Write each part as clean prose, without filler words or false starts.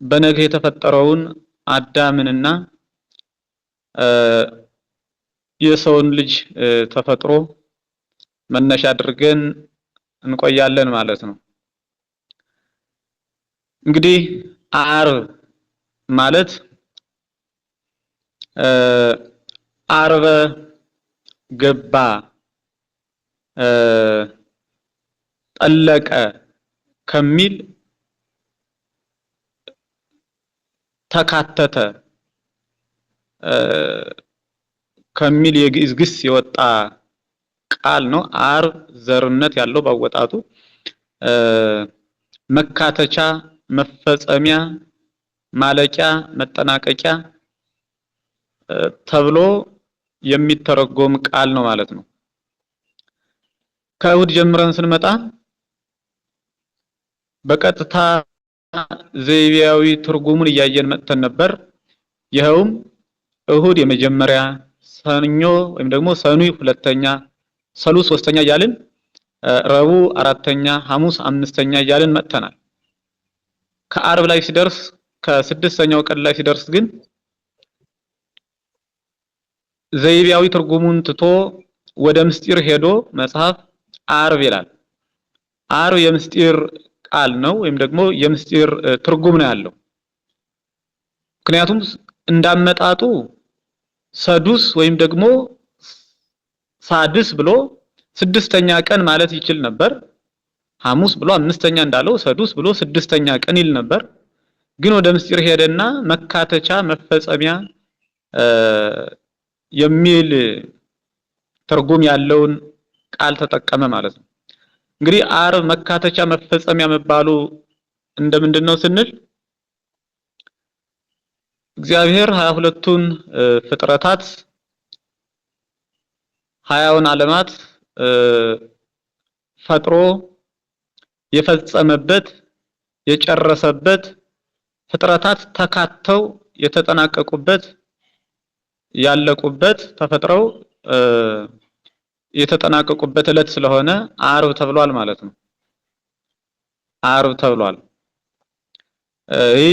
በነገ የተፈጠረውን አዳምንና የሰውን ልጅ ተፈጥሮ መነሻ አድርገን እንቆያለን ማለት ነው። እንግዲህ ዓርብ ማለት ዓርበ ገባ ጠለቀ ከሚል ተካተተ ከሚል የግዕዝ ግስ የወጣ ቃል ነው። ዓርብ ዘርነት ያለው ባወጣጡ መካተቻ፣ መፈጸሚያ፣ ማለቂያ፣ መጠናቀቂያ ተብሎ የሚተረጎም ቃል ነው ማለት ነው። ከእሁድ ጀምረን ስንመጣ በቀጥታ ዘይቤያዊ ትርጉሙን እያየን መጥተን ነበር። ይኸውም እሁድ የመጀመሪያ፣ ሰኞ ወይም ደግሞ ሰኑይ ሁለተኛ፣ ሰሉስ ሶስተኛ እያልን ረቡዕ አራተኛ፣ ሐሙስ አምስተኛ እያልን መጥተናል። ከዓርብ ላይ ሲደርስ ከስድስተኛው ቀን ላይ ሲደርስ ግን ዘይቤያዊ ትርጉሙን ትቶ ወደ ምስጢር ሄዶ መጽሐፍ ዓርብ ይላል። ዓርብ የምስጢር ቃል ነው ወይም ደግሞ የምስጢር ትርጉም ነው ያለው። ምክንያቱም እንዳመጣጡ ሰዱስ ወይም ደግሞ ሳድስ ብሎ ስድስተኛ ቀን ማለት ይችል ነበር። ሐሙስ ብሎ አምስተኛ እንዳለው ሰዱስ ብሎ ስድስተኛ ቀን ይል ነበር። ግን ወደ ምስጢር ሄደና መካተቻ፣ መፈጸሚያ የሚል ትርጉም ያለውን ቃል ተጠቀመ ማለት ነው። እንግዲህ ዓርብ መካተቻ፣ መፈጸሚያ መባሉ እንደምንድነው ስንል እግዚአብሔር 22ቱን ፍጥረታት 20ውን ዓለማት ፈጥሮ የፈጸመበት የጨረሰበት ፍጥረታት ተካተው የተጠናቀቁበት ያለቁበት ተፈጥረው የተጠናቀቁበት ዕለት ስለሆነ ዓርብ ተብሏል ማለት ነው። ዓርብ ተብሏል። ይህ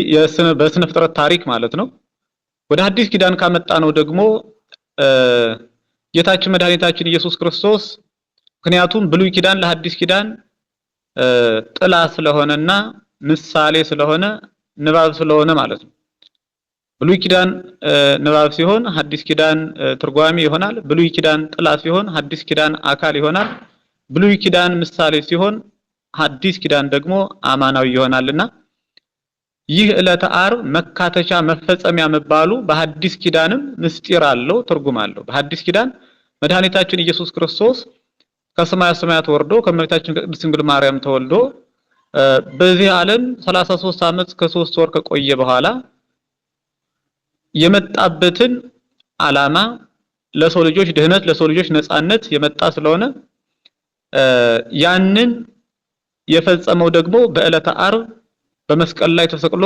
በስነ ፍጥረት ታሪክ ማለት ነው። ወደ አዲስ ኪዳን ካመጣ ነው ደግሞ ጌታችን መድኃኒታችን ኢየሱስ ክርስቶስ ምክንያቱም ብሉይ ኪዳን ለሐዲስ ኪዳን ጥላ ስለሆነና ምሳሌ ስለሆነ ንባብ ስለሆነ ማለት ነው። ብሉይ ኪዳን ንባብ ሲሆን ሐዲስ ኪዳን ትርጓሜ ይሆናል። ብሉይ ኪዳን ጥላ ሲሆን ሐዲስ ኪዳን አካል ይሆናል። ብሉይ ኪዳን ምሳሌ ሲሆን ሐዲስ ኪዳን ደግሞ አማናዊ ይሆናልና ይህ ዕለተ ዓርብ መካተቻ መፈጸሚያ መባሉ በሐዲስ ኪዳንም ምስጢር አለው፣ ትርጉም አለው። በሐዲስ ኪዳን መድኃኒታችን ኢየሱስ ክርስቶስ ከሰማያት ሰማያት ወርዶ ከእመቤታችን ከቅድስት ድንግል ማርያም ተወልዶ በዚህ ዓለም 33 ዓመት ከ3 ወር ከቆየ በኋላ የመጣበትን ዓላማ ለሰው ልጆች ድህነት፣ ለሰው ልጆች ነጻነት የመጣ ስለሆነ ያንን የፈጸመው ደግሞ በዕለተ ዓርብ በመስቀል ላይ ተሰቅሎ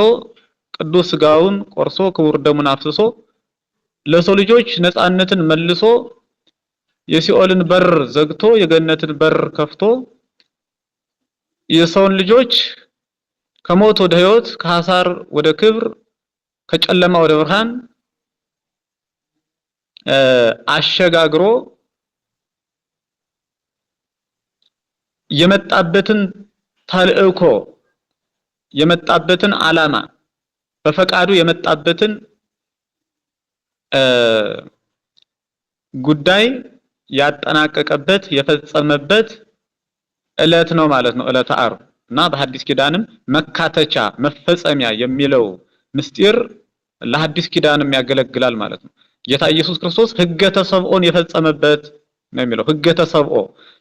ቅዱስ ሥጋውን ቆርሶ ክቡር ደሙን አፍስሶ ለሰው ልጆች ነጻነትን መልሶ የሲኦልን በር ዘግቶ የገነትን በር ከፍቶ የሰውን ልጆች ከሞት ወደ ሕይወት ከሐሳር ወደ ክብር ከጨለማ ወደ ብርሃን አሸጋግሮ የመጣበትን ተልእኮ የመጣበትን ዓላማ በፈቃዱ የመጣበትን ጉዳይ ያጠናቀቀበት የፈጸመበት ዕለት ነው ማለት ነው ዕለተ ዓርብ። እና በሐዲስ ኪዳንም መካተቻ መፈጸሚያ የሚለው ምስጢር ለሐዲስ ኪዳንም ያገለግላል ማለት ነው። ጌታ ኢየሱስ ክርስቶስ ሕገ ተሰብኦን የፈጸመበት ነው የሚለው። ሕገ ተሰብኦ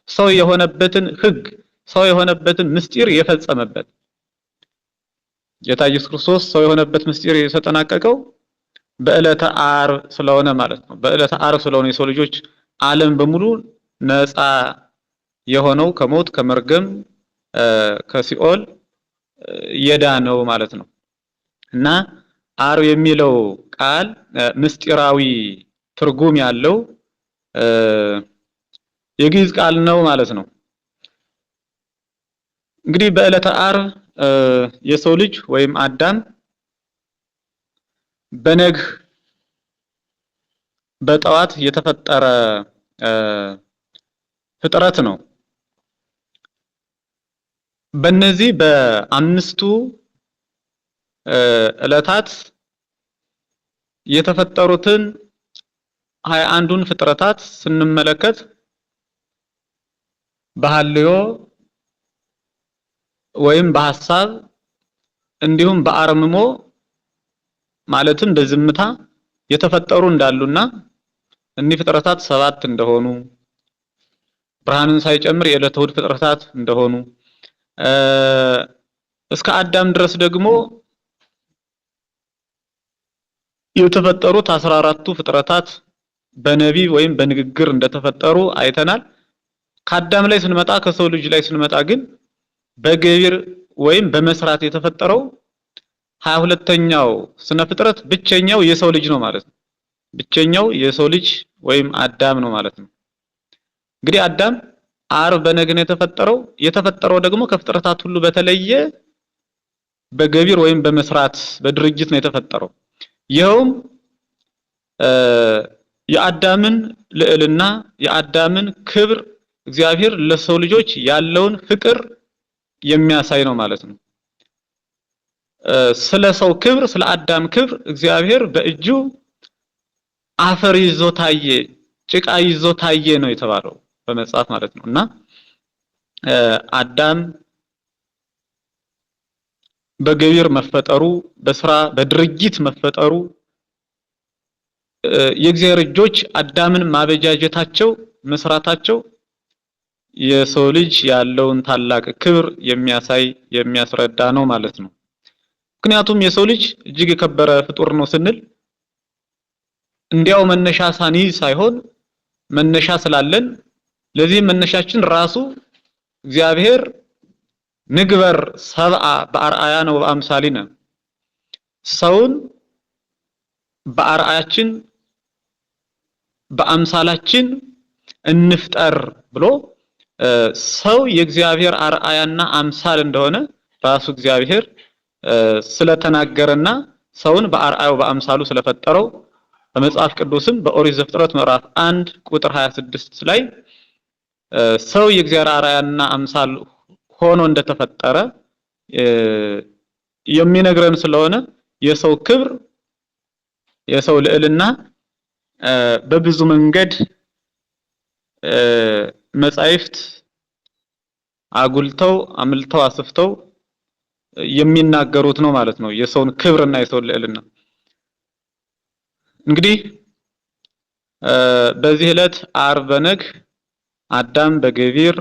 ሰው የሆነበትን ሕግ ሰው የሆነበትን ምስጢር የፈጸመበት ጌታ ኢየሱስ ክርስቶስ ሰው የሆነበት ምስጢር የተጠናቀቀው በዕለተ ዓርብ ስለሆነ ማለት ነው። በዕለተ ዓርብ ስለሆነ የሰው ልጆች ዓለም በሙሉ ነፃ የሆነው ከሞት ከመርገም ከሲኦል የዳነው ማለት ነው። እና ዓርብ የሚለው ቃል ምስጢራዊ ትርጉም ያለው የግዕዝ ቃል ነው ማለት ነው። እንግዲህ በዕለተ ዓርብ የሰው ልጅ ወይም አዳም በነግ በጠዋት የተፈጠረ ፍጥረት ነው። በእነዚህ በአምስቱ ዕለታት የተፈጠሩትን 21ዱን ፍጥረታት ስንመለከት በሐልዮ ወይም በሐሳብ እንዲሁም በአርምሞ ማለትም በዝምታ የተፈጠሩ እንዳሉና እኒህ ፍጥረታት 7 እንደሆኑ ብርሃንን ሳይጨምር የዕለተ እሑድ ፍጥረታት እንደሆኑ እስከ አዳም ድረስ ደግሞ የተፈጠሩት 14ቱ ፍጥረታት በነቢብ ወይም በንግግር እንደተፈጠሩ አይተናል። ከአዳም ላይ ስንመጣ ከሰው ልጅ ላይ ስንመጣ ግን በገቢር ወይም በመስራት የተፈጠረው 22ኛው ስነ ፍጥረት ብቸኛው የሰው ልጅ ነው ማለት ነው። ብቸኛው የሰው ልጅ ወይም አዳም ነው ማለት ነው። እንግዲህ አዳም ዓርብ በነግ ነው የተፈጠረው ደግሞ ከፍጥረታት ሁሉ በተለየ በገቢር ወይም በመስራት በድርጅት ነው የተፈጠረው። ይኸውም የአዳምን ልዕልና የአዳምን ክብር እግዚአብሔር ለሰው ልጆች ያለውን ፍቅር የሚያሳይ ነው ማለት ነው። ስለ ሰው ክብር ስለ አዳም ክብር እግዚአብሔር በእጁ አፈር ይዞ ታየ፣ ጭቃ ይዞ ታየ ነው የተባለው በመጽሐፍ ማለት ነው። እና አዳም በገቢር መፈጠሩ በስራ በድርጊት መፈጠሩ የእግዚአብሔር እጆች አዳምን ማበጃጀታቸው መስራታቸው የሰው ልጅ ያለውን ታላቅ ክብር የሚያሳይ የሚያስረዳ ነው ማለት ነው። ምክንያቱም የሰው ልጅ እጅግ የከበረ ፍጡር ነው ስንል እንዲያው መነሻ ሳንይዝ ሳይሆን መነሻ ስላለን ለዚህ መነሻችን ራሱ እግዚአብሔር ንግበር ሰብአ በአርአያነ ወበአምሳሊነ ሰውን በአርአያችን በአምሳላችን እንፍጠር ብሎ ሰው የእግዚአብሔር አርአያና አምሳል እንደሆነ ራሱ እግዚአብሔር ስለተናገረና ሰውን በአርአያው በአምሳሉ ስለፈጠረው በመጽሐፍ ቅዱስም በኦሪት ዘፍጥረት ምዕራፍ 1 ቁጥር 26 ላይ ሰው የእግዚአብሔር አርአያና አምሳል ሆኖ እንደተፈጠረ የሚነግረን ስለሆነ የሰው ክብር የሰው ልዕልና በብዙ መንገድ መጻሕፍት አጉልተው አምልተው አስፍተው የሚናገሩት ነው ማለት ነው። የሰውን ክብርና የሰውን ልዕልና እንግዲህ በዚህ ዕለት ዓርብ በነግ አዳም በገቢር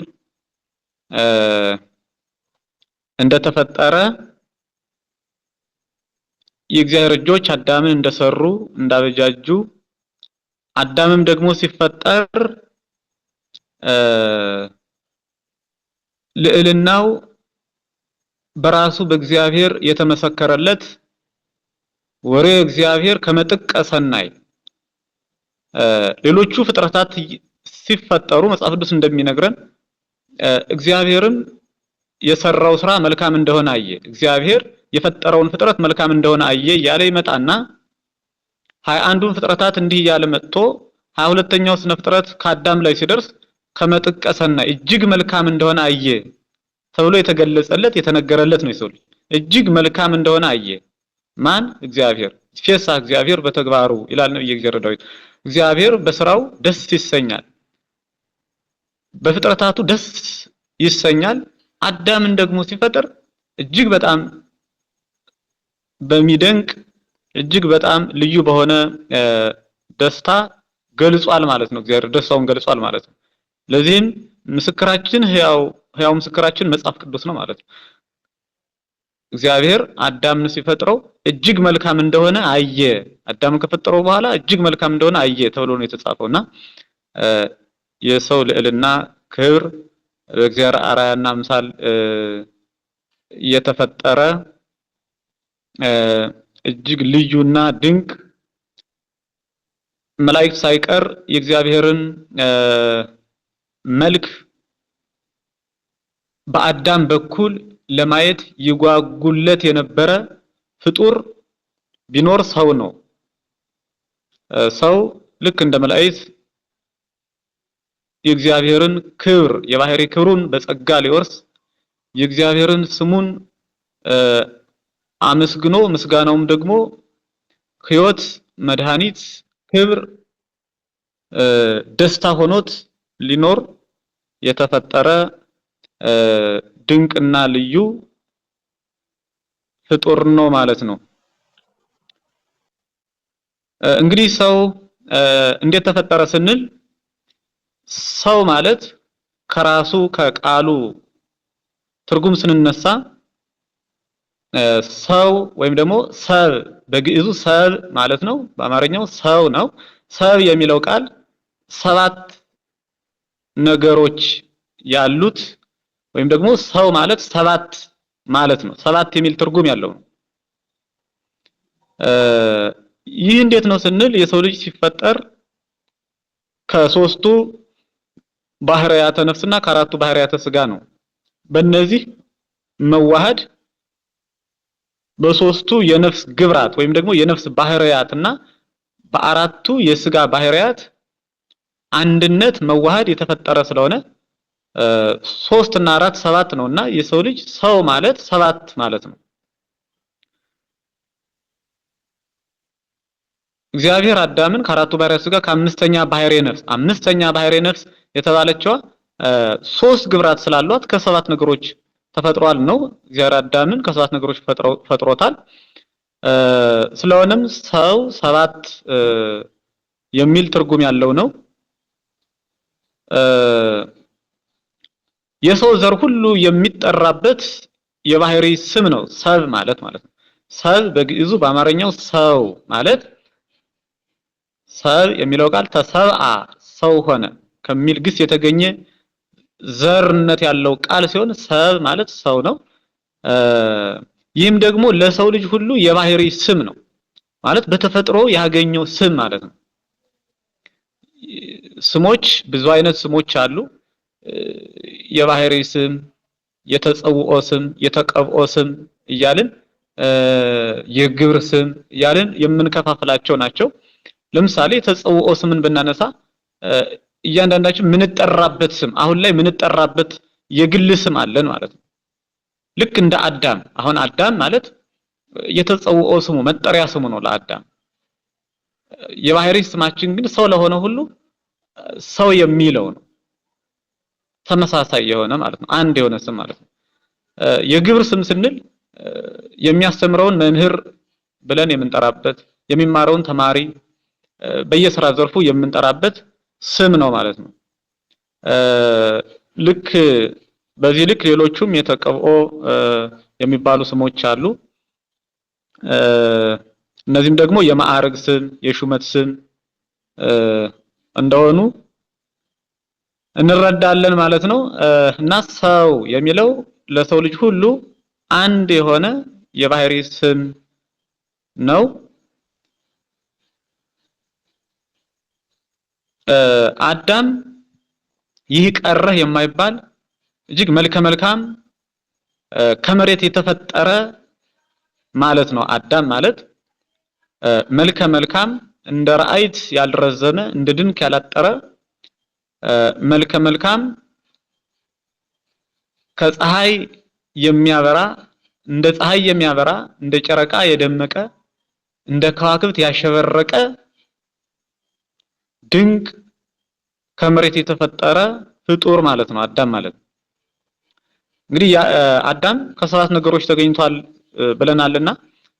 እንደተፈጠረ የእግዚአብሔር እጆች አዳምን እንደሰሩ እንዳበጃጁ አዳምም ደግሞ ሲፈጠር ልዕልናው በራሱ በእግዚአብሔር የተመሰከረለት ወሬ እግዚአብሔር ከመጥቀ ሰናይ ሌሎቹ ፍጥረታት ሲፈጠሩ መጽሐፍ ቅዱስ እንደሚነግረን እግዚአብሔርም የሰራው ስራ መልካም እንደሆነ አየ። እግዚአብሔር የፈጠረውን ፍጥረት መልካም እንደሆነ አየ ያለ ይመጣና 21ዱን ፍጥረታት እንዲህ ያለ መጥቶ 22ኛው ስነ ፍጥረት ከአዳም ላይ ሲደርስ ከመጥቀ ሰናይ እጅግ መልካም እንደሆነ አየ ተብሎ የተገለጸለት የተነገረለት ነው። የሰው ልጅ እጅግ መልካም እንደሆነ አየ። ማን? እግዚአብሔር። ሲፈሳ እግዚአብሔር በተግባሩ ይላል ነብዩ እግዚአብሔር ዳዊት። እግዚአብሔር በስራው ደስ ይሰኛል፣ በፍጥረታቱ ደስ ይሰኛል። አዳምን ደግሞ ሲፈጥር እጅግ በጣም በሚደንቅ እጅግ በጣም ልዩ በሆነ ደስታ ገልጿል ማለት ነው። እግዚአብሔር ደስታውን ገልጿል ማለት ነው። ለዚህም ምስክራችን ሕያው ምስክራችን መጽሐፍ ቅዱስ ነው ማለት ነው። እግዚአብሔር አዳምን ሲፈጥረው እጅግ መልካም እንደሆነ አየ። አዳምን ከፈጠረው በኋላ እጅግ መልካም እንደሆነ አየ ተብሎ ነው የተጻፈውና የሰው ልዕልና ክብር በእግዚአብሔር አርአያና አምሳል የተፈጠረ እጅግ ልዩና ድንቅ መላእክት ሳይቀር የእግዚአብሔርን መልክ በአዳም በኩል ለማየት ይጓጉለት የነበረ ፍጡር ቢኖር ሰው ነው። ሰው ልክ እንደ መላእክት የእግዚአብሔርን ክብር የባህሪ ክብሩን በጸጋ ሊወርስ የእግዚአብሔርን ስሙን አመስግኖ ምስጋናውም ደግሞ ሕይወት መድኃኒት ክብር ደስታ ሆኖት ሊኖር የተፈጠረ ድንቅና ልዩ ፍጡር ነው ማለት ነው። እንግዲህ ሰው እንዴት ተፈጠረ ስንል ሰው ማለት ከራሱ ከቃሉ ትርጉም ስንነሳ ሰው ወይም ደግሞ ሰብ በግዕዙ ሰብ ማለት ነው። በአማርኛው ሰው ነው። ሰብ የሚለው ቃል ሰባት ነገሮች ያሉት ወይም ደግሞ ሰው ማለት ሰባት ማለት ነው። ሰባት የሚል ትርጉም ያለው ነው። ይህ እንዴት ነው ስንል የሰው ልጅ ሲፈጠር ከሶስቱ ባህሪያተ ነፍስና ከአራቱ ባህሪያተ ስጋ ነው። በእነዚህ መዋሃድ በሶስቱ የነፍስ ግብራት ወይም ደግሞ የነፍስ ባህሪያትና በአራቱ የስጋ ባህሪያት አንድነት መዋሃድ የተፈጠረ ስለሆነ 3 እና 4 7 ነውና የሰው ልጅ ሰው ማለት 7 ማለት ነው። እግዚአብሔር አዳምን ከአራቱ ባህሪያት ስጋ ከአምስተኛ ባህሪየ ነፍስ የተባለችዋ 3 ግብራት ስላሏት ከሰባት ነገሮች ተፈጥሯል ነው። እግዚአብሔር አዳምን ከሰባት ነገሮች ፈጥሮታል። ስለሆነም ሰው 7 የሚል ትርጉም ያለው ነው። የሰው ዘር ሁሉ የሚጠራበት የባህሪ ስም ነው ሰብ ማለት ነው። ሰብ በግዕዙ በአማርኛው ሰው ማለት ሰብ የሚለው ቃል ተሰብአ ሰው ሆነ ከሚል ግስ የተገኘ ዘርነት ያለው ቃል ሲሆን ሰብ ማለት ሰው ነው። ይህም ደግሞ ለሰው ልጅ ሁሉ የባህሪ ስም ነው ማለት በተፈጥሮ ያገኘው ስም ማለት ነው። ስሞች ብዙ አይነት ስሞች አሉ። የባህሪ ስም፣ የተጸውኦ ስም፣ የተቀብኦ ስም እያልን የግብር ስም እያልን የምንከፋፍላቸው ናቸው። ለምሳሌ የተጸውኦ ስምን ብናነሳ እያንዳንዳችን ምንጠራበት ስም አሁን ላይ ምንጠራበት የግል ስም አለን ማለት ነው። ልክ እንደ አዳም አሁን አዳም ማለት የተጸውኦ ስሙ መጠሪያ ስሙ ነው ለአዳም። የባህሪ ስማችን ግን ሰው ለሆነ ሁሉ ሰው የሚለው ነው። ተመሳሳይ የሆነ ማለት ነው። አንድ የሆነ ስም ማለት ነው። የግብር ስም ስንል የሚያስተምረውን መምህር ብለን የምንጠራበት የሚማረውን ተማሪ በየስራ ዘርፉ የምንጠራበት ስም ነው ማለት ነው። ልክ በዚህ ልክ ሌሎቹም የተቀብኦ የሚባሉ ስሞች አሉ። እነዚህም ደግሞ የማዕረግ ስም፣ የሹመት ስም እንደሆኑ እንረዳለን ማለት ነው። እና ሰው የሚለው ለሰው ልጅ ሁሉ አንድ የሆነ የባህሪ ስም ነው። አዳም ይህ ቀረህ የማይባል እጅግ መልከ መልካም ከመሬት የተፈጠረ ማለት ነው። አዳም ማለት መልከ መልካም እንደ ራእይት ያልረዘመ እንደ ድንክ ያላጠረ መልከ መልካም ከፀሐይ የሚያበራ እንደ ፀሐይ የሚያበራ እንደ ጨረቃ የደመቀ እንደ ከዋክብት ያሸበረቀ ድንቅ ከመሬት የተፈጠረ ፍጡር ማለት ነው አዳም ማለት። እንግዲህ አዳም ከሰባት ነገሮች ተገኝቷል ብለናልና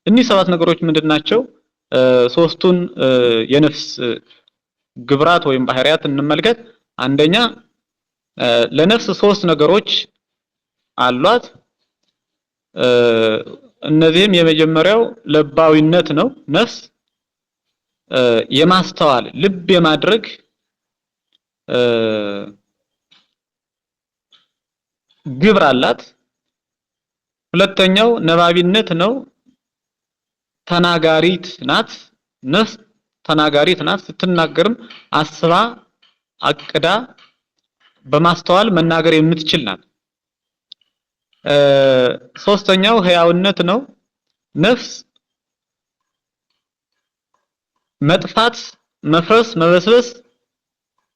እነዚህ ሰባት ነገሮች ምንድናቸው? ሶስቱን የነፍስ ግብራት ወይም ባህሪያት እንመልከት። አንደኛ ለነፍስ 3 ነገሮች አሏት። እነዚህም የመጀመሪያው ለባዊነት ነው። ነፍስ የማስተዋል ልብ የማድረግ ግብር አላት። ሁለተኛው ነባቢነት ነው። ተናጋሪት ናት። ነፍስ ተናጋሪት ናት። ስትናገርም አስባ አቅዳ በማስተዋል መናገር የምትችል ናት። ሶስተኛው ህያውነት ነው። ነፍስ መጥፋት መፍረስ መበስበስ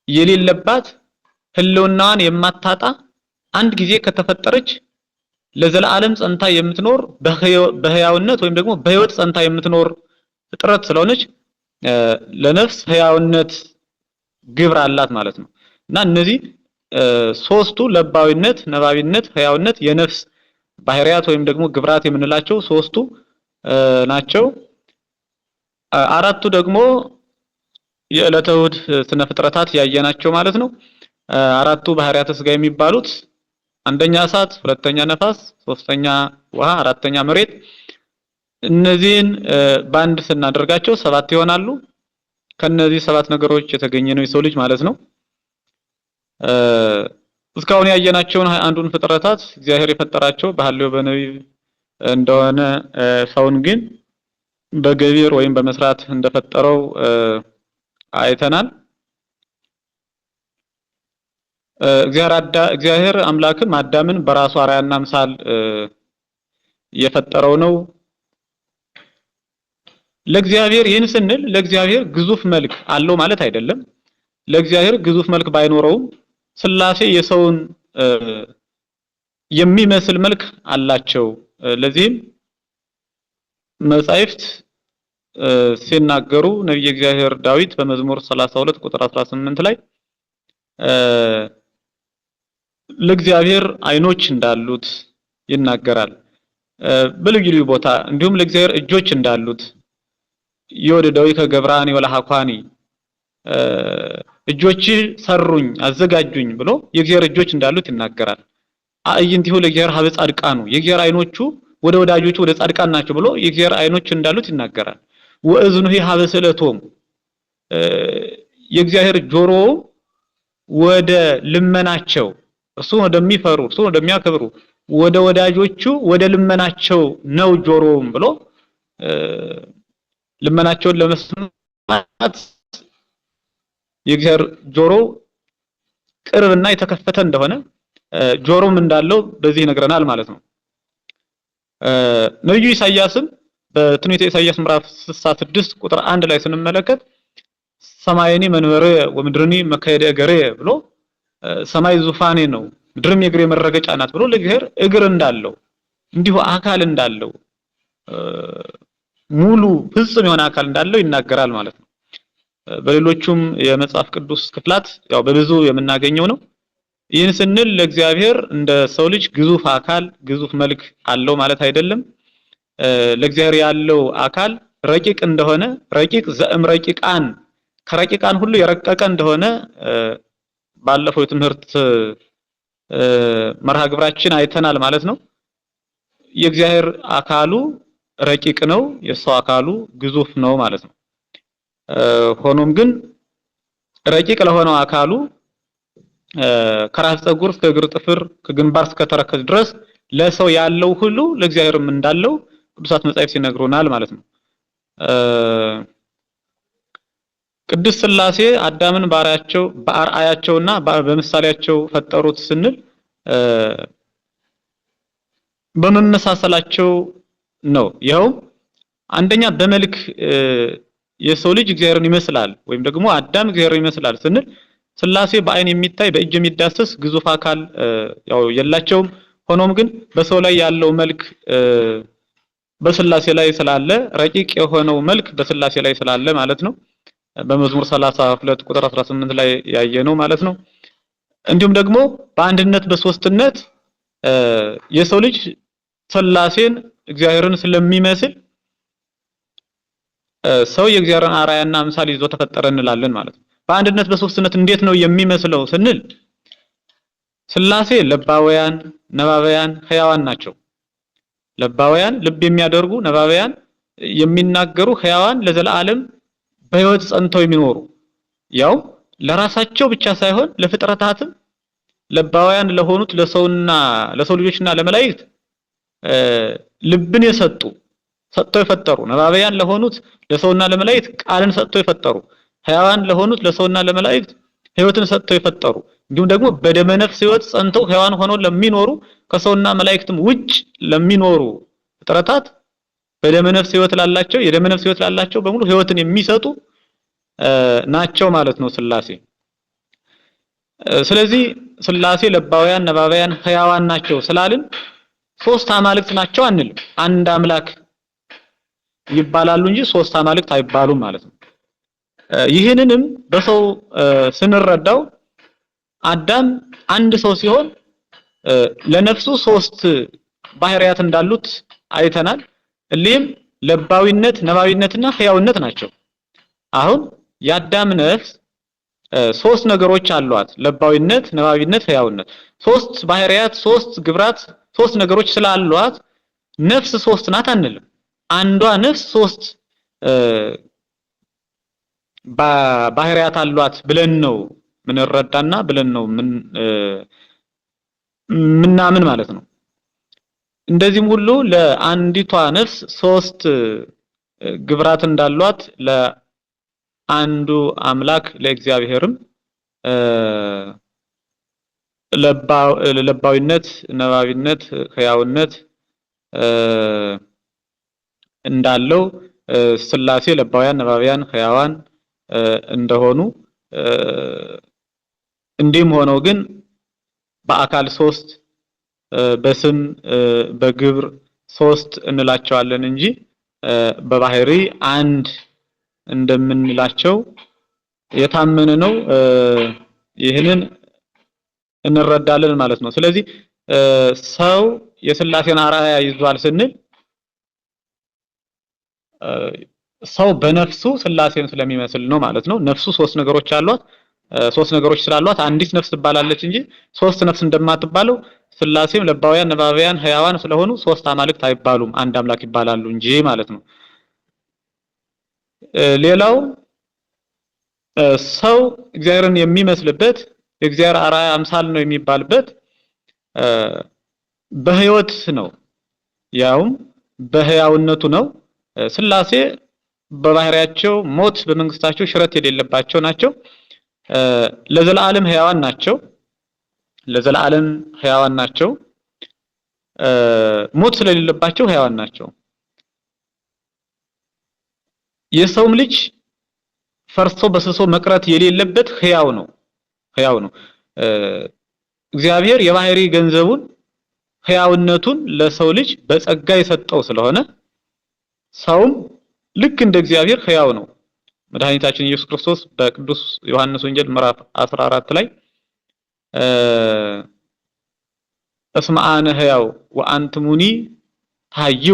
የሌለባት ህልውናዋን የማታጣ አንድ ጊዜ ከተፈጠረች ለዘላለም ጸንታ የምትኖር በህያውነት ወይም ደግሞ በህይወት ጸንታ የምትኖር ፍጥረት ስለሆነች ለነፍስ ህያውነት ግብር አላት ማለት ነው። እና እነዚህ ሶስቱ ለባዊነት፣ ነባቢነት፣ ህያውነት የነፍስ ባህሪያት ወይም ደግሞ ግብራት የምንላቸው ሶስቱ ናቸው። አራቱ ደግሞ የዕለተ እሑድ ስነ ፍጥረታት ያየናቸው ማለት ነው። አራቱ ባህሪያተ ስጋ የሚባሉት አንደኛ እሳት፣ ሁለተኛ ነፋስ፣ ሶስተኛ ውሃ፣ አራተኛ መሬት። እነዚህን ባንድ ስናደርጋቸው 7 ይሆናሉ። ከነዚህ 7 ነገሮች የተገኘ ነው የሰው ልጅ ማለት ነው። እስካሁን ያየናቸውን 21ዱን ፍጥረታት እግዚአብሔር የፈጠራቸው በሐልዮ በነቢብ እንደሆነ ሰውን ግን በገቢር ወይም በመስራት እንደፈጠረው አይተናል። እግዚአብሔር አምላክም አዳምን በራሱ አርአያና ምሳል የፈጠረው ነው። ለእግዚአብሔር ይህን ስንል ለእግዚአብሔር ግዙፍ መልክ አለው ማለት አይደለም። ለእግዚአብሔር ግዙፍ መልክ ባይኖረውም ስላሴ የሰውን የሚመስል መልክ አላቸው። ለዚህም መጻሕፍት ሲናገሩ ነብዩ እግዚአብሔር ዳዊት በመዝሙር 32 ቁጥር 18 ላይ ለእግዚአብሔር አይኖች እንዳሉት ይናገራል። በልዩ ልዩ ቦታ እንዲሁም ለእግዚአብሔር እጆች እንዳሉት ይወደደው ከገብራኒ ወለሐኳኒ እጆች ሰሩኝ አዘጋጁኝ ብሎ የእግዚአብሔር እጆች እንዳሉት ይናገራል። አእይንቲሁ ለእግዚአብሔር ሀበ ጻድቃኑ የእግዚአብሔር አይኖቹ ወደ ወዳጆቹ ወደ ጻድቃን ናቸው ብሎ የእግዚአብሔር አይኖች እንዳሉት ይናገራል። ወእዝኑሂ ሀበ ስእለቶሙ የእግዚአብሔር ጆሮ ወደ ልመናቸው እሱ ወደሚፈሩ እሱ ወደሚያከብሩ ወደ ወዳጆቹ ወደ ልመናቸው ነው ጆሮም ብሎ ልመናቸውን ለመስማት የእግዚአብሔር ጆሮ ቅርብና የተከፈተ እንደሆነ ጆሮም እንዳለው በዚህ ይነግረናል ማለት ነው። ነብዩ ኢሳይያስም በትንቢተ ኢሳይያስ ምዕራፍ 66 ቁጥር 1 ላይ ስንመለከት ሰማይኒ መንበሬ ወምድርኒ መካሄደ እገሬ ብሎ ሰማይ ዙፋኔ ነው ምድርም የእግሬ መረገጫ ናት ብሎ ለእግዚአብሔር እግር እንዳለው እንዲሁ አካል እንዳለው ሙሉ ፍጹም የሆነ አካል እንዳለው ይናገራል ማለት ነው። በሌሎቹም የመጽሐፍ ቅዱስ ክፍላት ያው በብዙ የምናገኘው ነው። ይህን ስንል ለእግዚአብሔር እንደ ሰው ልጅ ግዙፍ አካል ግዙፍ መልክ አለው ማለት አይደለም። ለእግዚአብሔር ያለው አካል ረቂቅ እንደሆነ ረቂቅ ዘእም ረቂቃን ከረቂቃን ሁሉ የረቀቀ እንደሆነ ባለፈው ትምህርት መርሃ ግብራችን አይተናል ማለት ነው። የእግዚአብሔር አካሉ ረቂቅ ነው፣ የሰው አካሉ ግዙፍ ነው ማለት ነው። ሆኖም ግን ረቂቅ ለሆነው አካሉ ከራስ ፀጉር እስከ እግር ጥፍር ከግንባር እስከ ተረከዝ ድረስ ለሰው ያለው ሁሉ ለእግዚአብሔርም እንዳለው ቅዱሳት መጻሕፍት ይነግሩናል ማለት ነው። ቅድስት ሥላሴ አዳምን በአርአያቸውና በምሳሌያቸው ፈጠሩት ስንል በመመሳሰላቸው ነው። ይኸውም አንደኛ በመልክ የሰው ልጅ እግዚአብሔርን ይመስላል ወይም ደግሞ አዳም እግዚአብሔርን ይመስላል ስንል ሥላሴ በአይን የሚታይ በእጅ የሚዳሰስ ግዙፍ አካል ያው የላቸውም። ሆኖም ግን በሰው ላይ ያለው መልክ በሥላሴ ላይ ስላለ ረቂቅ የሆነው መልክ በሥላሴ ላይ ስላለ ማለት ነው። በመዝሙር 32 ቁጥር 18 ላይ ያየነው ማለት ነው። እንዲሁም ደግሞ በአንድነት በሶስትነት የሰው ልጅ ሥላሴን እግዚአብሔርን ስለሚመስል ሰው የእግዚአብሔርን አርአያና ምሳሌ ይዞ ተፈጠረ እንላለን ማለት ነው። በአንድነት በሶስትነት እንዴት ነው የሚመስለው ስንል ሥላሴ ለባውያን፣ ነባባያን፣ ሕያዋን ናቸው። ለባውያን ልብ የሚያደርጉ፣ ነባባያን የሚናገሩ፣ ሕያዋን ለዘላለም በሕይወት ጸንተው የሚኖሩ ያው ለራሳቸው ብቻ ሳይሆን ለፍጥረታትም ለባውያን ለሆኑት ለሰውና ለሰው ልጆችና ለመላእክት ልብን የሰጡ ሰጥተው የፈጠሩ፣ ነባባያን ለሆኑት ለሰውና ለመላእክት ቃልን ሰጥተው የፈጠሩ፣ ሕያዋን ለሆኑት ለሰውና ለመላእክት ሕይወትን ሰጥተው የፈጠሩ እንዲሁም ደግሞ በደመ ነፍስ ሕይወት ጸንተው ሕያዋን ሆነው ለሚኖሩ ከሰውና መላእክትም ውጭ ለሚኖሩ ፍጥረታት በደመ ነፍስ ሕይወት ላላቸው የደመ ነፍስ ሕይወት ላላቸው በሙሉ ሕይወትን የሚሰጡ ናቸው ማለት ነው ስላሴ። ስለዚህ ስላሴ ለባውያን ነባባያን ህያዋን ናቸው ስላልን ሶስት አማልክት ናቸው አንልም። አንድ አምላክ ይባላሉ እንጂ ሶስት አማልክት አይባሉም ማለት ነው። ይህንንም በሰው ስንረዳው አዳም አንድ ሰው ሲሆን ለነፍሱ ሶስት ባህሪያት እንዳሉት አይተናል። እሊህም ለባዊነት፣ ነባዊነትና ህያውነት ናቸው። አሁን የአዳም ነፍስ ሶስት ነገሮች አሏት። ለባዊነት፣ ነባዊነት፣ ህያውነት። ሶስት ባህሪያት፣ ሶስት ግብራት፣ ሶስት ነገሮች ስላሏት ነፍስ ሶስት ናት አንልም። አንዷ ነፍስ ሶስት ባህሪያት አሏት ብለን ነው ምንረዳና ብለን ነው ምናምን ማለት ነው። እንደዚህም ሁሉ ለአንዲቷ ነፍስ ሶስት ግብራት እንዳሏት ለአንዱ አምላክ ለእግዚአብሔርም ለባዊነት፣ ነባቢነት፣ ህያውነት እንዳለው ስላሴ ለባውያን፣ ነባቢያን፣ ህያዋን እንደሆኑ እንዲህም ሆነው ግን በአካል ሶስት በስም በግብር ሶስት እንላቸዋለን እንጂ በባህሪ አንድ እንደምንላቸው የታመነ ነው። ይህንን እንረዳለን ማለት ነው። ስለዚህ ሰው የስላሴን አርአያ ይዟል ስንል ሰው በነፍሱ ስላሴን ስለሚመስል ነው ማለት ነው። ነፍሱ ሶስት ነገሮች አሏት። ሶስት ነገሮች ስላሏት አንዲት ነፍስ ትባላለች እንጂ ሶስት ነፍስ እንደማትባለው ስላሴም ለባውያን፣ ነባቢያን፣ ህያዋን ስለሆኑ ሶስት አማልክት አይባሉም፣ አንድ አምላክ ይባላሉ እንጂ ማለት ነው። ሌላው ሰው እግዚአብሔርን የሚመስልበት የእግዚአብሔር አርአያ አምሳል ነው የሚባልበት በህይወት ነው፣ ያውም በህያውነቱ ነው። ስላሴ በባህሪያቸው ሞት በመንግስታቸው ሽረት የሌለባቸው ናቸው። ለዘላለም ህያዋን ናቸው። ለዘላለም ህያዋን ናቸው። ሞት ስለሌለባቸው ህያዋን ናቸው። የሰውም ልጅ ፈርሶ በስሶ መቅረት የሌለበት ህያው ነው። ህያው ነው። እግዚአብሔር የባህሪ ገንዘቡን ህያውነቱን ለሰው ልጅ በጸጋ የሰጠው ስለሆነ ሰውም ልክ እንደ እግዚአብሔር ህያው ነው። መድኃኒታችን ኢየሱስ ክርስቶስ በቅዱስ ዮሐንስ ወንጌል ምዕራፍ 14 ላይ እስመ አነ ህያው ወአንትሙኒ ታዩ፣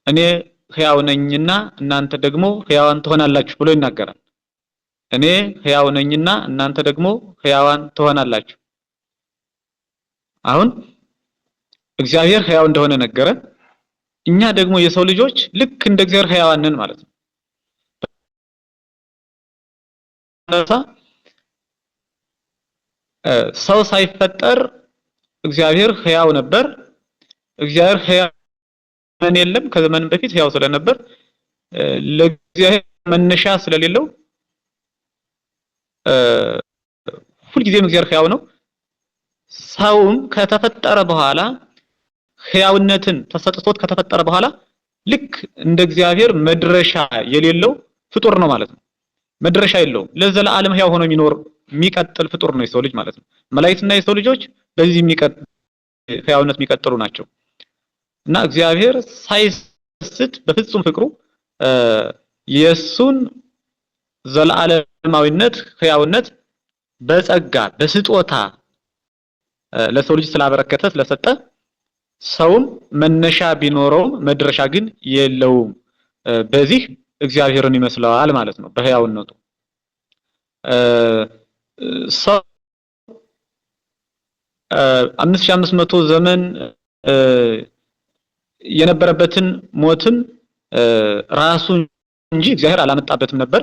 እኔ ህያው ነኝና እናንተ ደግሞ ህያዋን ትሆናላችሁ ብሎ ይናገራል። እኔ ህያው ነኝና እናንተ ደግሞ ህያዋን ትሆናላችሁ። አሁን እግዚአብሔር ህያው እንደሆነ ነገረን። እኛ ደግሞ የሰው ልጆች ልክ እንደ እግዚአብሔር ህያዋን ነን ማለት ነው። ሰው ሳይፈጠር እግዚአብሔር ህያው ነበር። እግዚአብሔር ህያው የለም ከዘመን በፊት ህያው ስለነበር ለእግዚአብሔር መነሻ ስለሌለው ሁልጊዜም እግዚአብሔር ህያው ነው። ሰውም ከተፈጠረ በኋላ ህያውነትን ተሰጥቶት ከተፈጠረ በኋላ ልክ እንደ እግዚአብሔር መድረሻ የሌለው ፍጡር ነው ማለት ነው። መድረሻ የለውም። ለዘላለም ህያው ሆኖ የሚቀጥል ፍጡር ነው የሰው ልጅ ማለት ነው። መላእክትና የሰው ልጆች በዚህ ህያውነት የሚቀጥሉ ናቸው እና እግዚአብሔር ሳይስት በፍጹም ፍቅሩ የሱን ዘላለማዊነት ህያውነት በጸጋ በስጦታ ለሰው ልጅ ስላበረከተ ስለሰጠ ሰውም መነሻ ቢኖረውም መድረሻ ግን የለውም። በዚህ እግዚአብሔርን ይመስለዋል ማለት ነው በህያውነቱ። ሰው 5500 ዘመን የነበረበትን ሞትን ራሱ እንጂ እግዚአብሔር አላመጣበትም ነበር።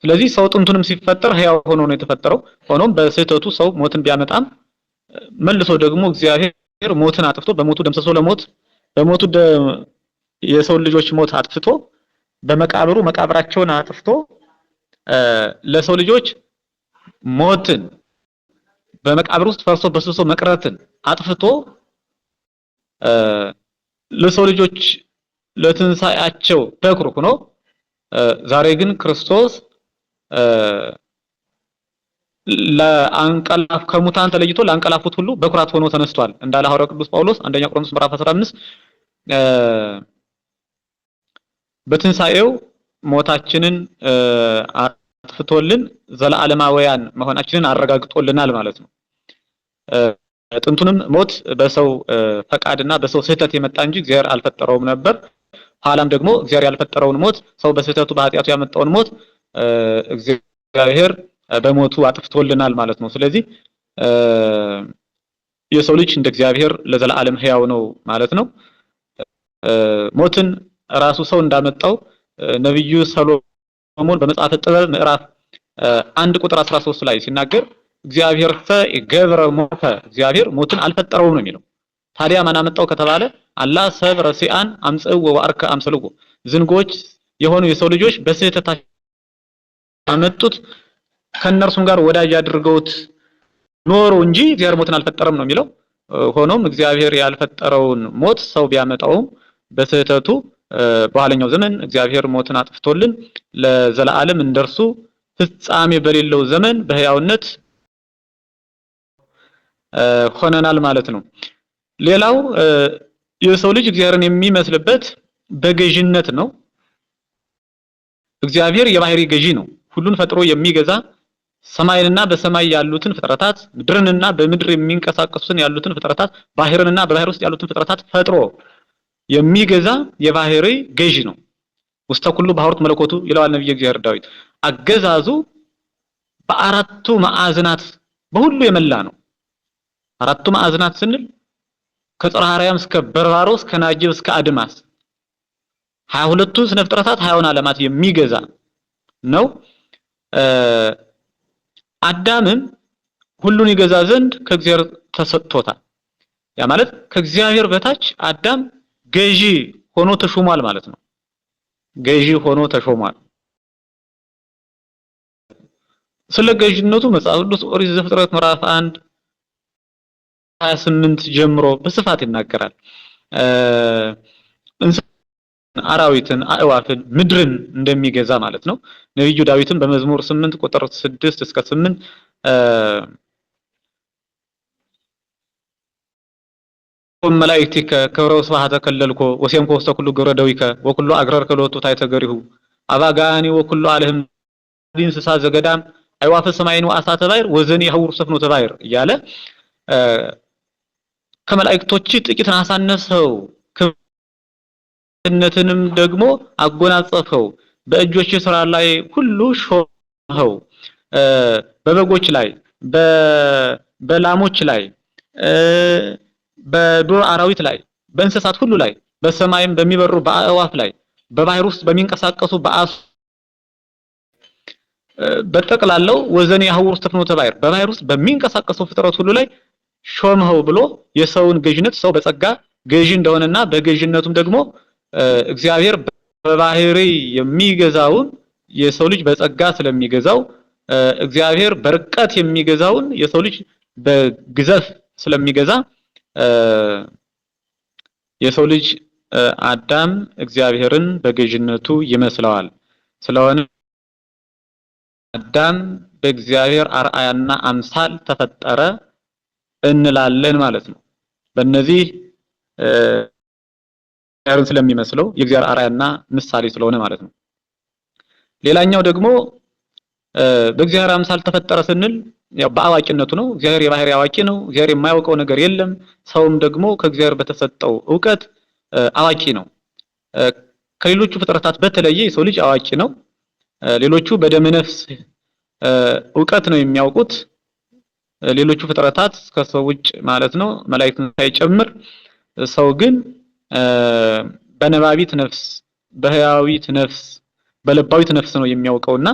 ስለዚህ ሰው ጥንቱንም ሲፈጠር ህያው ሆኖ ነው የተፈጠረው። ሆኖም በስህተቱ ሰው ሞትን ቢያመጣም መልሶ ደግሞ እግዚአብሔር ሞትን አጥፍቶ በሞቱ ደምስሶ ለሞት በሞቱ የሰው ልጆች ሞት አጥፍቶ በመቃብሩ መቃብራቸውን አጥፍቶ ለሰው ልጆች ሞትን በመቃብር ውስጥ ፈርሶ በስብሶ መቅረትን አጥፍቶ ለሰው ልጆች ለትንሳኤያቸው በኩር ሆኖ ዛሬ ግን ክርስቶስ ለአንቀላፍ ከሙታን ተለይቶ ለአንቀላፉት ሁሉ በኩራት ሆኖ ተነስቷል እንዳለ ሐዋርያው ቅዱስ ጳውሎስ አንደኛ ቆሮንቶስ ምዕራፍ 15 በትንሳኤው ሞታችንን አጥፍቶልን ዘላለማውያን መሆናችንን አረጋግጦልናል ማለት ነው። ጥንቱንም ሞት በሰው ፈቃድና በሰው ስህተት የመጣ እንጂ እግዚአብሔር አልፈጠረውም ነበር። ኋላም ደግሞ እግዚአብሔር ያልፈጠረውን ሞት ሰው በስህተቱ በኃጢአቱ ያመጣውን ሞት እግዚአብሔር በሞቱ አጥፍቶልናል ማለት ነው። ስለዚህ የሰው ልጅ እንደ እግዚአብሔር ለዘላለም ሕያው ነው ማለት ነው። ሞትን ራሱ ሰው እንዳመጣው ነብዩ ሰሎሞን በመጽሐፈ ጥበብ ምዕራፍ 1 ቁጥር 13 ላይ ሲናገር እግዚአብሔር ገብረ ሞተ እግዚአብሔር ሞትን አልፈጠረውም ነው የሚለው። ታዲያ ማን አመጣው ከተባለ አላህ ሰብ ረሲአን አምጽው ወአርከ አምሰልጎ ዝንጎች የሆኑ የሰው ልጆች በስህተታቸው አመጡት ከነርሱም ጋር ወዳጅ አድርገውት ኖሩ እንጂ እግዚአብሔር ሞትን አልፈጠረም ነው የሚለው። ሆኖም እግዚአብሔር ያልፈጠረውን ሞት ሰው ቢያመጣውም በስህተቱ በኋለኛው ዘመን እግዚአብሔር ሞትን አጥፍቶልን ለዘላለም እንደርሱ ፍጻሜ በሌለው ዘመን በሕያውነት ሆነናል ማለት ነው። ሌላው የሰው ልጅ እግዚአብሔርን የሚመስልበት በገዥነት ነው። እግዚአብሔር የባህሪ ገዢ ነው። ሁሉን ፈጥሮ የሚገዛ ሰማይንና በሰማይ ያሉትን ፍጥረታት ምድርንና በምድር የሚንቀሳቀሱትን ያሉትን ፍጥረታት ባህርንና በባህር ውስጥ ያሉትን ፍጥረታት ፈጥሮ የሚገዛ የባህሪ ገዢ ነው። ውስተ ኩሉ ባህርት መለኮቱ ይለዋል ነብዩ እግዚአብሔር ዳዊት። አገዛዙ በአራቱ ማዕዘናት በሁሉ የመላ ነው። አራቱ ማዕዘናት ስንል ከጽርሐ አርያም እስከ በርባሮስ ከናጅብ እስከ አድማስ 22ቱ ስነ ፍጥረታት 20 ዓለማት የሚገዛ ነው። አዳምም ሁሉን ይገዛ ዘንድ ከእግዚአብሔር ተሰጥቶታል። ያ ማለት ከእግዚአብሔር በታች አዳም ገዢ ሆኖ ተሾሟል ማለት ነው። ገዢ ሆኖ ተሾሟል። ስለ ገዢነቱ መጽሐፍ ቅዱስ ኦሪት ዘፍጥረት ምዕራፍ 1 28 ጀምሮ በስፋት ይናገራል። አራዊትን፣ አእዋፍን፣ ምድርን እንደሚገዛ ማለት ነው። ነብዩ ዳዊትም በመዝሙር 8 ቁጥር 6 እስከ 8 መላእክቲከ ክብረ ወስብሐተ ከለልኮ ወሴምኮ ውስተ ኩሉ ግብረ ደዊከ ወኩሉ አግረርከ ሎቱ ታይተገሪሁ አባጋኒ ወኩሉ አለህም እንስሳ ዘገዳም አእዋፈ ሰማይን ወአሳተ ባሕር ወዘኒ ያውር ሰፍኖተ ባሕር እያለ ከመላእክቶች ጥቂትን አሳነሰው ክብርነትንም ደግሞ አጎናጸፈው በእጆች ስራ ላይ ሁሉ ሾመው በበጎች ላይ በላሞች ላይ በዱር አራዊት ላይ በእንስሳት ሁሉ ላይ በሰማይም በሚበሩ በአእዋፍ ላይ በባህር ውስጥ በሚንቀሳቀሱ በአስ በጠቅላላው ወዘን ያህውር ተፍኖተ ባሕር በባህር ውስጥ በሚንቀሳቀሱ ፍጥረት ሁሉ ላይ ሾመው ብሎ የሰውን ገዥነት ሰው በጸጋ ገዢ እንደሆነና በገዥነቱም ደግሞ እግዚአብሔር በባህሪ የሚገዛውን የሰው ልጅ በጸጋ ስለሚገዛው እግዚአብሔር በርቀት የሚገዛውን የሰው ልጅ በግዘፍ ስለሚገዛ የሰው ልጅ አዳም እግዚአብሔርን በገዥነቱ ይመስለዋል። ስለሆነ አዳም በእግዚአብሔር አርአያና አምሳል ተፈጠረ እንላለን ማለት ነው። በእነዚህ እግዚአብሔርን ስለሚመስለው የእግዚአብሔር አርአያና ምሳሌ ስለሆነ ማለት ነው። ሌላኛው ደግሞ በእግዚአብሔር አምሳል ተፈጠረ ስንል ያው በአዋቂነቱ ነው። እግዚአብሔር የባህሪ አዋቂ ነው። እግዚአብሔር የማያውቀው ነገር የለም። ሰውም ደግሞ ከእግዚአብሔር በተሰጠው ዕውቀት አዋቂ ነው። ከሌሎቹ ፍጥረታት በተለየ የሰው ልጅ አዋቂ ነው። ሌሎቹ በደመ ነፍስ ዕውቀት ነው የሚያውቁት። ሌሎቹ ፍጥረታት ከሰው ውጭ ማለት ነው መላእክትን ሳይጨምር፣ ሰው ግን በነባቢት ነፍስ፣ በህያዊት ነፍስ፣ በለባዊት ነፍስ ነው የሚያውቀውና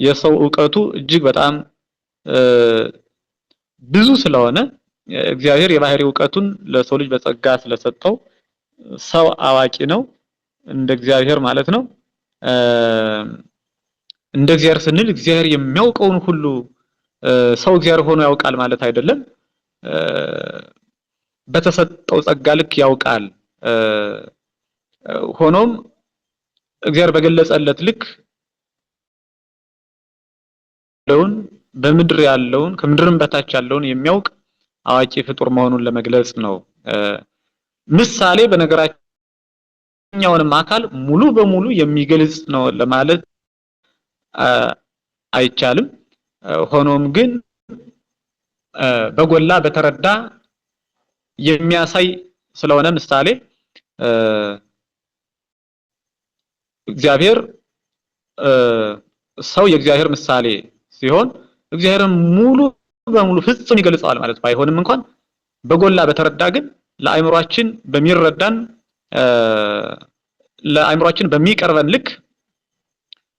የሰው ዕውቀቱ እጅግ በጣም ብዙ ስለሆነ እግዚአብሔር የባህሪ ዕውቀቱን ለሰው ልጅ በጸጋ ስለሰጠው ሰው አዋቂ ነው እንደ እግዚአብሔር ማለት ነው። እንደ እግዚአብሔር ስንል እግዚአብሔር የሚያውቀውን ሁሉ ሰው እግዚአብሔር ሆኖ ያውቃል ማለት አይደለም። በተሰጠው ጸጋ ልክ ያውቃል። ሆኖም እግዚአብሔር በገለጸለት ልክ ያለውን በምድር ያለውን ከምድርም በታች ያለውን የሚያውቅ አዋቂ ፍጡር መሆኑን ለመግለጽ ነው። ምሳሌ በነገራኛውንም አካል ሙሉ በሙሉ የሚገልጽ ነው ለማለት አይቻልም። ሆኖም ግን በጎላ በተረዳ የሚያሳይ ስለሆነ ምሳሌ እግዚአብሔር ሰው የእግዚአብሔር ምሳሌ ሲሆን እግዚአብሔርን ሙሉ በሙሉ ፍጹም ይገልጸዋል ማለት ባይሆንም እንኳን በጎላ በተረዳ ግን ለአእምሮአችን በሚረዳን ለአእምሮአችን በሚቀርበን ልክ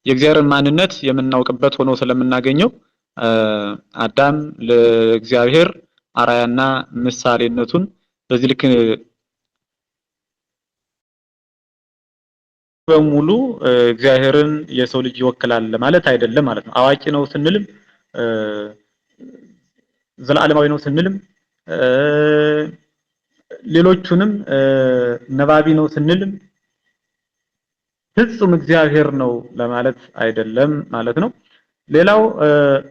የእግዚአብሔርን ማንነት የምናውቅበት ሆኖ ስለምናገኘው አዳም ለእግዚአብሔር አራያና ምሳሌነቱን በዚህ ልክ በሙሉ እግዚአብሔርን የሰው ልጅ ይወክላል ማለት አይደለም ማለት ነው። አዋቂ ነው ስንልም ዘላለማዊ ነው ስንልም ሌሎቹንም ነባቢ ነው ስንልም ፍጹም እግዚአብሔር ነው ለማለት አይደለም ማለት ነው። ሌላው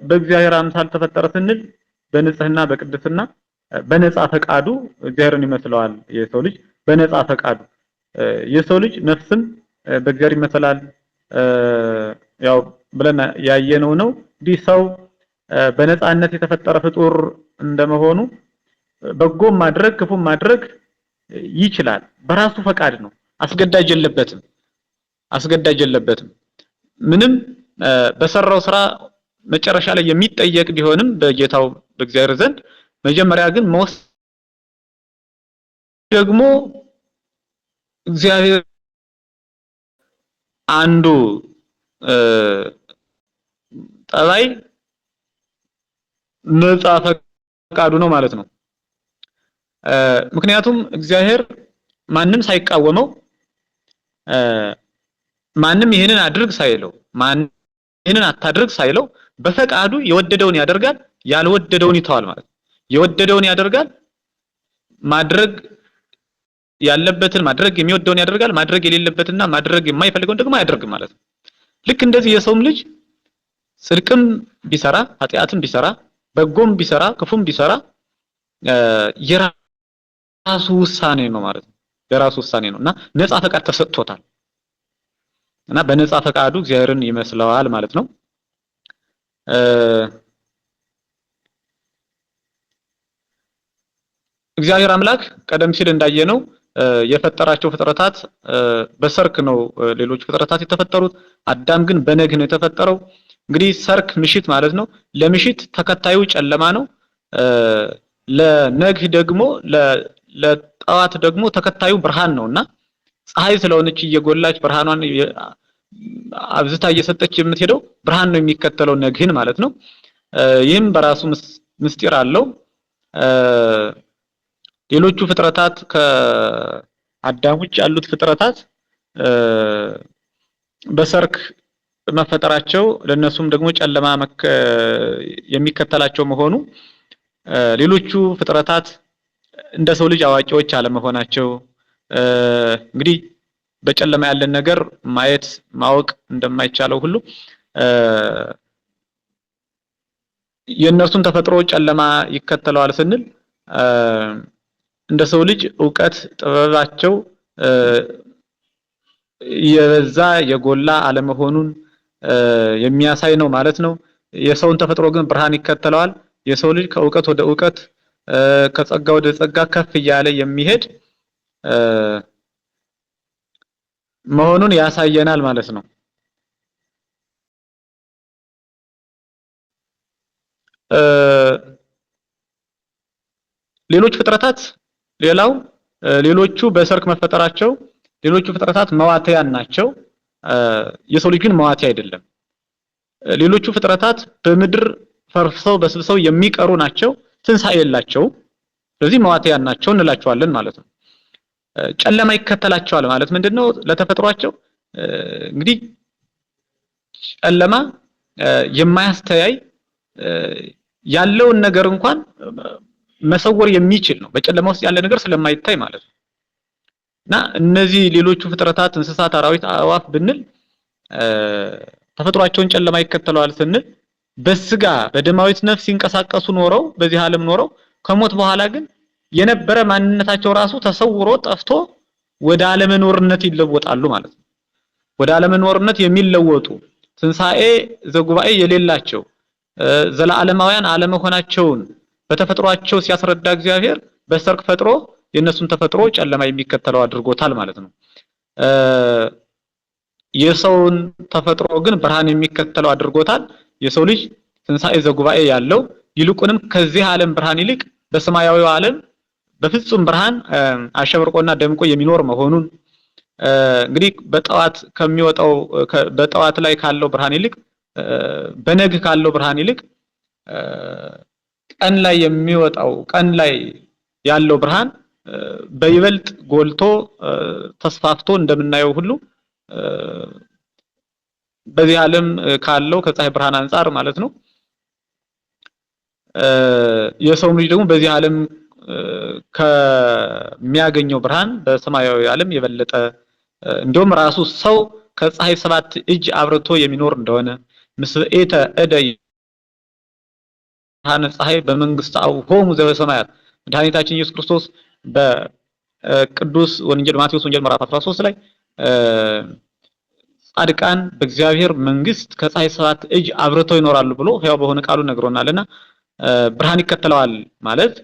በእግዚአብሔር አምሳል ተፈጠረ ስንል በንጽህና በቅድስና በነፃ ፈቃዱ እግዚአብሔርን ይመስለዋል የሰው ልጅ በነፃ ፈቃዱ የሰው ልጅ ነፍስም በእግዚአብሔር ይመስላል ያው ብለን ያየነው ነው። እንዲህ ሰው በነፃነት የተፈጠረ ፍጡር እንደመሆኑ በጎም ማድረግ ክፉም ማድረግ ይችላል። በራሱ ፈቃድ ነው። አስገዳጅ የለበትም። ምንም በሰራው ስራ መጨረሻ ላይ የሚጠየቅ ቢሆንም በጌታው በእግዚአብሔር ዘንድ መጀመሪያ ግን ደግሞ እግዚአብሔር አንዱ ጠባይ ነፃ ፈቃዱ ነው ማለት ነው። ምክንያቱም እግዚአብሔር ማንም ሳይቃወመው ማንም ይሄንን አድርግ ሳይለው ማንም ይሄንን አታድርግ ሳይለው በፈቃዱ የወደደውን ያደርጋል፣ ያልወደደውን ይተዋል ማለት ነው። የወደደውን ያደርጋል፣ ማድረግ ያለበትን ማድረግ የሚወደውን ያደርጋል፣ ማድረግ የሌለበትና ማድረግ የማይፈልገውን ደግሞ አያደርግም ማለት ነው። ልክ እንደዚህ የሰውም ልጅ ጽድቅም ቢሰራ ኃጢአትም ቢሰራ በጎም ቢሰራ ክፉም ቢሰራ የራሱ ውሳኔ ነው ማለት ነው። የራሱ ውሳኔ ነውና ነፃ ፈቃድ ተሰጥቶታል እና በነፃ ፈቃዱ እግዚአብሔርን ይመስለዋል ማለት ነው። እግዚአብሔር አምላክ ቀደም ሲል እንዳየነው የፈጠራቸው ፍጥረታት በሰርክ ነው ሌሎች ፍጥረታት የተፈጠሩት። አዳም ግን በነግህ ነው የተፈጠረው። እንግዲህ ሰርክ ምሽት ማለት ነው። ለምሽት ተከታዩ ጨለማ ነው። ለነግህ ደግሞ ለጠዋት ደግሞ ተከታዩ ብርሃን ነውና ፀሐይ ስለሆነች እየጎላች ብርሃኗን አብዝታ እየሰጠች የምትሄደው ብርሃን ነው የሚከተለው ነግህን ማለት ነው። ይህም በራሱ ምስጢር አለው። ሌሎቹ ፍጥረታት ከአዳም ውጭ ያሉት ፍጥረታት በሰርክ መፈጠራቸው ለነሱም ደግሞ ጨለማ የሚከተላቸው መሆኑ ሌሎቹ ፍጥረታት እንደ ሰው ልጅ አዋቂዎች አለመሆናቸው እንግዲህ በጨለማ ያለን ነገር ማየት ማወቅ እንደማይቻለው ሁሉ የእነርሱን ተፈጥሮ ጨለማ ይከተለዋል ስንል እንደ ሰው ልጅ ዕውቀት ጥበባቸው የበዛ የጎላ አለመሆኑን የሚያሳይ ነው ማለት ነው። የሰውን ተፈጥሮ ግን ብርሃን ይከተለዋል። የሰው ልጅ ከዕውቀት ወደ ዕውቀት ከጸጋ ወደ ጸጋ ከፍ እያለ የሚሄድ መሆኑን ያሳየናል ማለት ነው። ሌሎች ፍጥረታት ሌሎቹ በሰርክ መፈጠራቸው ሌሎቹ ፍጥረታት መዋተያን ናቸው። የሰው ልጅ ግን መዋቲ አይደለም። ሌሎቹ ፍጥረታት በምድር ፈርሰው በስብሰው የሚቀሩ ናቸው፣ ትንሣኤ የላቸውም። ስለዚህ መዋተያን ናቸው እንላቸዋለን ማለት ነው። ጨለማ ይከተላቸዋል ማለት ምንድነው? ለተፈጥሯቸው እንግዲህ ጨለማ የማያስተያይ ያለውን ነገር እንኳን መሰወር የሚችል ነው። በጨለማ ውስጥ ያለ ነገር ስለማይታይ ማለት ነው። እና እነዚህ ሌሎቹ ፍጥረታት እንስሳት፣ አራዊት፣ አእዋፍ ብንል ተፈጥሯቸውን ጨለማ ይከተለዋል ስንል በስጋ በደማዊት ነፍስ ሲንቀሳቀሱ ኖረው በዚህ ዓለም ኖረው ከሞት በኋላ ግን የነበረ ማንነታቸው ራሱ ተሰውሮ ጠፍቶ ወደ አለመኖርነት ይለወጣሉ ማለት ነው። ወደ አለመኖርነት የሚለወጡ ትንሣኤ ዘጉባኤ የሌላቸው ዘለዓለማውያን አለመሆናቸውን በተፈጥሯቸው ሲያስረዳ እግዚአብሔር በሰርክ ፈጥሮ የነሱን ተፈጥሮ ጨለማ የሚከተለው አድርጎታል ማለት ነው። የሰውን ተፈጥሮ ግን ብርሃን የሚከተለው አድርጎታል። የሰው ልጅ ትንሣኤ ዘጉባኤ ያለው ይልቁንም ከዚህ ዓለም ብርሃን ይልቅ በሰማያዊው ዓለም በፍጹም ብርሃን አሸብርቆና ደምቆ የሚኖር መሆኑን እንግዲህ በጠዋት ከሚወጣው በጠዋት ላይ ካለው ብርሃን ይልቅ በነግ ካለው ብርሃን ይልቅ ቀን ላይ የሚወጣው ቀን ላይ ያለው ብርሃን በይበልጥ ጎልቶ ተስፋፍቶ እንደምናየው ሁሉ በዚህ ዓለም ካለው ከፀሐይ ብርሃን አንፃር ማለት ነው የሰው ልጅ ደግሞ በዚህ ዓለም ከሚያገኘው ብርሃን በሰማያዊ ዓለም የበለጠ እንደውም ራሱ ሰው ከፀሐይ 7 እጅ አብርቶ የሚኖር እንደሆነ ምስኤተ እደ ብርሃነ ፀሐይ በመንግስት አብሆሙ ዘበሰማያት መድኃኒታችን ኢየሱስ ክርስቶስ በቅዱስ ወንጌል ማቴዎስ ወንጌል ምዕራፍ 13 ላይ ጻድቃን በእግዚአብሔር መንግስት ከፀሐይ 7 እጅ አብርተው ይኖራሉ ብሎ ሕያው በሆነ ቃሉ ነግሮናልና ብርሃን ይከተለዋል ማለት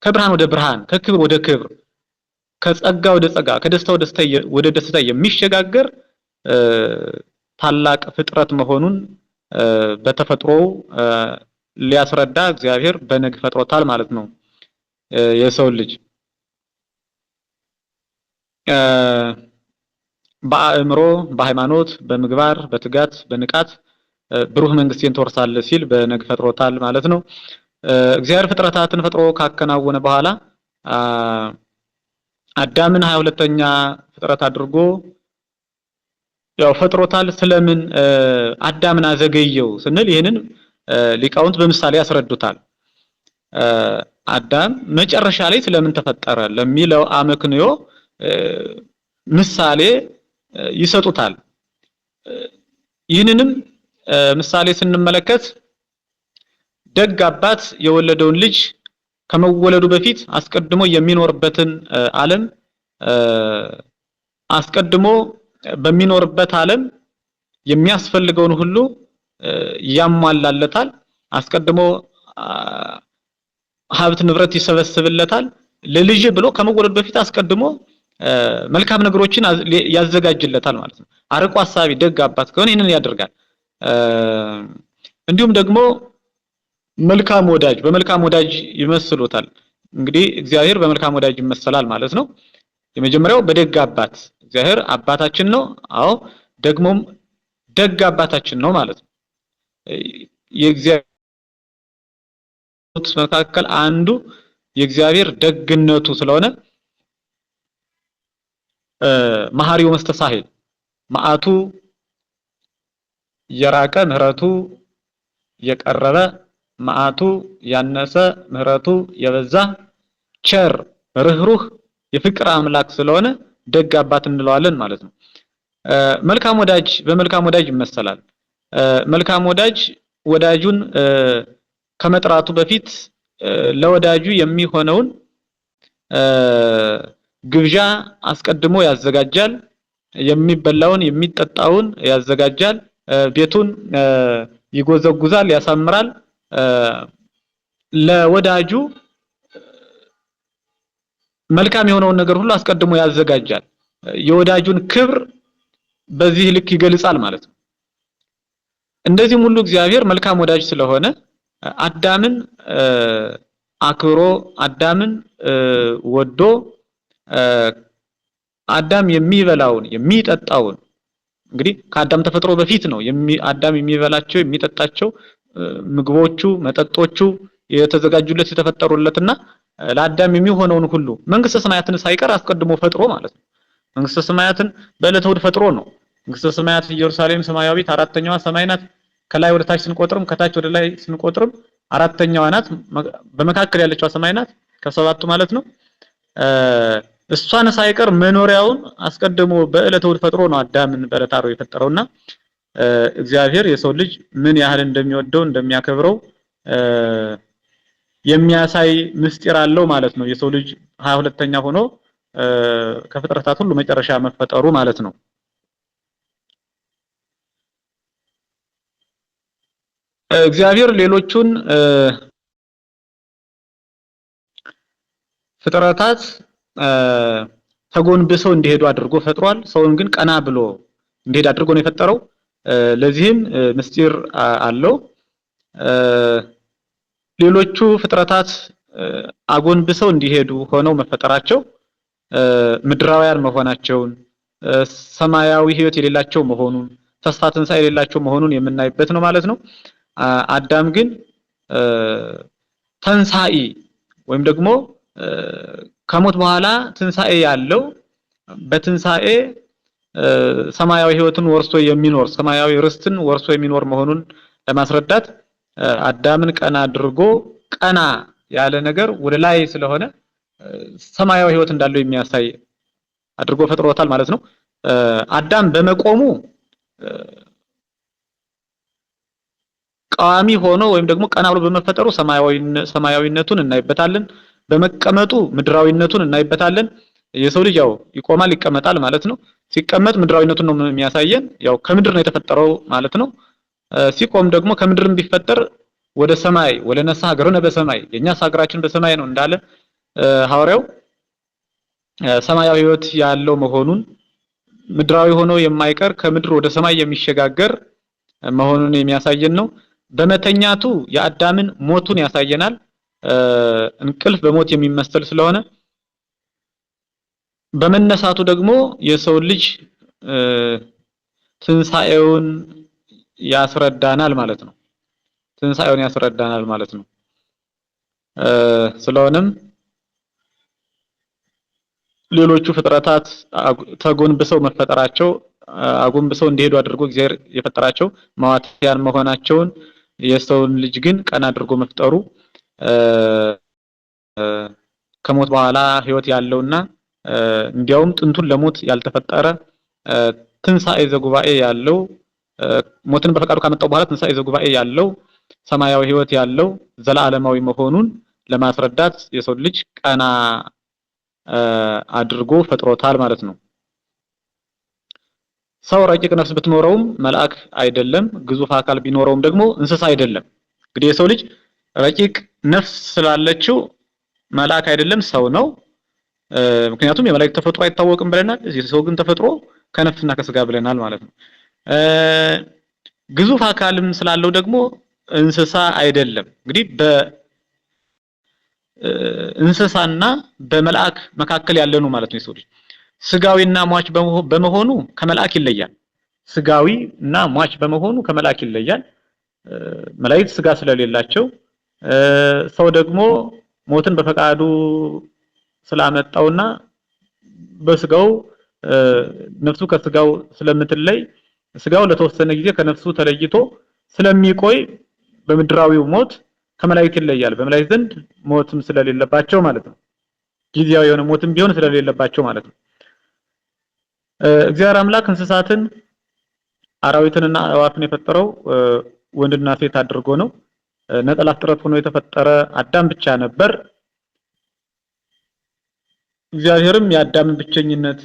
ከብርሃን ወደ ብርሃን ከክብር ወደ ክብር ከጸጋ ወደ ጸጋ ከደስታ ወደ ደስታ የሚሸጋገር ታላቅ ፍጥረት መሆኑን በተፈጥሮው ሊያስረዳ እግዚአብሔር በነግ ፈጥሮታል ማለት ነው። የሰው ልጅ በአእምሮ በሃይማኖት በምግባር በትጋት በንቃት ብሩህ መንግስትን ተወርሳለህ ሲል በነግ ፈጥሮታል ማለት ነው። እግዚአብሔር ፍጥረታትን ፈጥሮ ካከናወነ በኋላ አዳምን 22ኛ ፍጥረት አድርጎ ያው ፈጥሮታል። ስለምን አዳምን አዘገየው ስንል ይሄንን ሊቃውንት በምሳሌ ያስረዱታል። አዳም መጨረሻ ላይ ስለምን ተፈጠረ ለሚለው አመክንዮ ምሳሌ ይሰጡታል። ይህንንም ምሳሌ ስንመለከት ደግ አባት የወለደውን ልጅ ከመወለዱ በፊት አስቀድሞ የሚኖርበትን ዓለም አስቀድሞ በሚኖርበት ዓለም የሚያስፈልገውን ሁሉ ያሟላለታል። አስቀድሞ ሀብት ንብረት ይሰበስብለታል። ለልጅ ብሎ ከመወለዱ በፊት አስቀድሞ መልካም ነገሮችን ያዘጋጅለታል ማለት ነው። አርቆ አሳቢ ደግ አባት ከሆነ ይህንን ያደርጋል። እንዲሁም ደግሞ መልካም ወዳጅ በመልካም ወዳጅ ይመስሉታል። እንግዲህ እግዚአብሔር በመልካም ወዳጅ ይመሰላል ማለት ነው። የመጀመሪያው በደግ አባት እግዚአብሔር አባታችን ነው። አዎ ደግሞም ደግ አባታችን ነው ማለት ነው። የእግዚአብሔር መካከል አንዱ የእግዚአብሔር ደግነቱ ስለሆነ መሐሪው መስተሳሂል መዓቱ የራቀ ምህረቱ የቀረበ መዓቱ ያነሰ ምህረቱ የበዛ ቸር ርህሩህ የፍቅር አምላክ ስለሆነ ደግ አባት እንለዋለን ማለት ነው። መልካም ወዳጅ በመልካም ወዳጅ ይመሰላል። መልካም ወዳጅ ወዳጁን ከመጥራቱ በፊት ለወዳጁ የሚሆነውን ግብዣ አስቀድሞ ያዘጋጃል። የሚበላውን የሚጠጣውን ያዘጋጃል። ቤቱን ይጎዘጉዛል፣ ያሳምራል። ለወዳጁ መልካም የሆነውን ነገር ሁሉ አስቀድሞ ያዘጋጃል። የወዳጁን ክብር በዚህ ልክ ይገልጻል ማለት ነው። እንደዚህም ሁሉ እግዚአብሔር መልካም ወዳጅ ስለሆነ አዳምን አክብሮ አዳምን ወዶ አዳም የሚበላውን የሚጠጣውን እንግዲህ ከአዳም ተፈጥሮ በፊት ነው አዳም የሚበላቸው የሚጠጣቸው ምግቦቹ መጠጦቹ የተዘጋጁለት የተፈጠሩለትና ለአዳም የሚሆነውን ሁሉ መንግስተ ሰማያትን ሳይቀር አስቀድሞ ፈጥሮ ማለት ነው። መንግስተ ሰማያትን በዕለተ እሑድ ፈጥሮ ነው። መንግስተ ሰማያት ኢየሩሳሌም ሰማያዊት አራተኛዋ ሰማይ ናት። ከላይ ወደ ታች ስንቆጥርም ከታች ወደ ላይ ስንቆጥርም አራተኛዋ ናት። በመካከል ያለችው ሰማይ ናት ከሰባቱ ማለት ነው። እሷን ሳይቀር መኖሪያውን አስቀድሞ በዕለተ እሑድ ፈጥሮ ነው አዳምን በዕለተ ዓርብ የፈጠረውና እግዚአብሔር የሰው ልጅ ምን ያህል እንደሚወደው እንደሚያከብረው የሚያሳይ ምስጢር አለው ማለት ነው። የሰው ልጅ 22ኛ ሆኖ ከፍጥረታት ሁሉ መጨረሻ መፈጠሩ ማለት ነው። እግዚአብሔር ሌሎቹን ፍጥረታት ተጎንብሰው እንዲሄዱ አድርጎ ፈጥሯል። ሰውን ግን ቀና ብሎ እንዲሄድ አድርጎ ነው የፈጠረው። ለዚህም ምስጢር አለው። ሌሎቹ ፍጥረታት አጎንብሰው እንዲሄዱ ሆነው መፈጠራቸው ምድራውያን መሆናቸውን ሰማያዊ ሕይወት የሌላቸው መሆኑን ተስፋ ትንሣኤ የሌላቸው መሆኑን የምናይበት ነው ማለት ነው። አዳም ግን ተንሳኢ ወይም ደግሞ ከሞት በኋላ ትንሣኤ ያለው በትንሣኤ ሰማያዊ ሕይወትን ወርሶ የሚኖር ሰማያዊ ርስትን ወርሶ የሚኖር መሆኑን ለማስረዳት አዳምን ቀና አድርጎ ቀና ያለ ነገር ወደ ላይ ስለሆነ ሰማያዊ ሕይወት እንዳለው የሚያሳይ አድርጎ ፈጥሮታል ማለት ነው። አዳም በመቆሙ ቃዋሚ ሆኖ ወይም ደግሞ ቀና ብሎ በመፈጠሩ ሰማያዊነቱን እናይበታለን። በመቀመጡ ምድራዊነቱን እናይበታለን። የሰው ልጅ ያው ይቆማል ይቀመጣል ማለት ነው። ሲቀመጥ ምድራዊነቱን ነው የሚያሳየን። ያው ከምድር ነው የተፈጠረው ማለት ነው። ሲቆም ደግሞ ከምድርም ቢፈጠር ወደ ሰማይ ወለነሳ ሀገሩነ በሰማይ የኛስ ሀገራችን በሰማይ ነው እንዳለ ሐዋርያው ሰማያዊ ሕይወት ያለው መሆኑን ምድራዊ ሆኖ የማይቀር ከምድር ወደ ሰማይ የሚሸጋገር መሆኑን የሚያሳየን ነው። በመተኛቱ የአዳምን ሞቱን ያሳየናል። እንቅልፍ በሞት የሚመሰል ስለሆነ በመነሳቱ ደግሞ የሰው ልጅ ትንሣኤውን ያስረዳናል ማለት ነው። ትንሣኤውን ያስረዳናል ማለት ነው። ስለሆነም ሌሎቹ ፍጥረታት ተጎንብሰው መፈጠራቸው አጎንብሰው እንዲሄዱ አድርጎ እግዚአብሔር የፈጠራቸው ማዋትያን መሆናቸውን የሰውን ልጅ ግን ቀና አድርጎ መፍጠሩ ከሞት በኋላ ሕይወት ያለውና እንዲያውም ጥንቱን ለሞት ያልተፈጠረ ትንሣኤ ዘጉባኤ ያለው ሞትን በፈቃዱ ካመጣው በኋላ ትንሣኤ ዘጉባኤ ያለው ሰማያዊ ሕይወት ያለው ዘላለማዊ መሆኑን ለማስረዳት የሰው ልጅ ቀና አድርጎ ፈጥሮታል ማለት ነው። ሰው ረቂቅ ነፍስ ብትኖረውም መልአክ አይደለም፣ ግዙፍ አካል ቢኖረውም ደግሞ እንስሳ አይደለም። እንግዲህ የሰው ልጅ ረቂቅ ነፍስ ስላለችው መልአክ አይደለም ሰው ነው። ምክንያቱም የመላእክት ተፈጥሮ አይታወቅም ብለናል። የሰው ግን ተፈጥሮ ከነፍስና ከስጋ ብለናል ማለት ነው። ግዙፍ አካልም ስላለው ደግሞ እንስሳ አይደለም። እንግዲህ በእንስሳና በመልአክ መካከል ያለ ነው ማለት ነው። የሰው ልጅ ስጋዊና ሟች በመሆኑ ከመልአክ ይለያል። ስጋዊና ሟች በመሆኑ ከመልአክ ይለያል። መላእክት ስጋ ስለሌላቸው ሰው ደግሞ ሞትን በፈቃዱ ስላመጣውና በስጋው ነፍሱ ከስጋው ስለምትለይ ስጋው ለተወሰነ ጊዜ ከነፍሱ ተለይቶ ስለሚቆይ በምድራዊው ሞት ከመላእክት ይለያል። በመላእክት ዘንድ ሞትም ስለሌለባቸው ማለት ነው። ጊዜያዊ የሆነ ሞትም ቢሆን ስለሌለባቸው ማለት ነው። እግዚአብሔር አምላክ እንስሳትን አራዊትንና አዕዋፍን የፈጠረው ወንድና ሴት አድርጎ ነው። ነጠላ ፍጥረት ሆኖ የተፈጠረ አዳም ብቻ ነበር። እግዚአብሔርም የአዳምን ብቸኝነት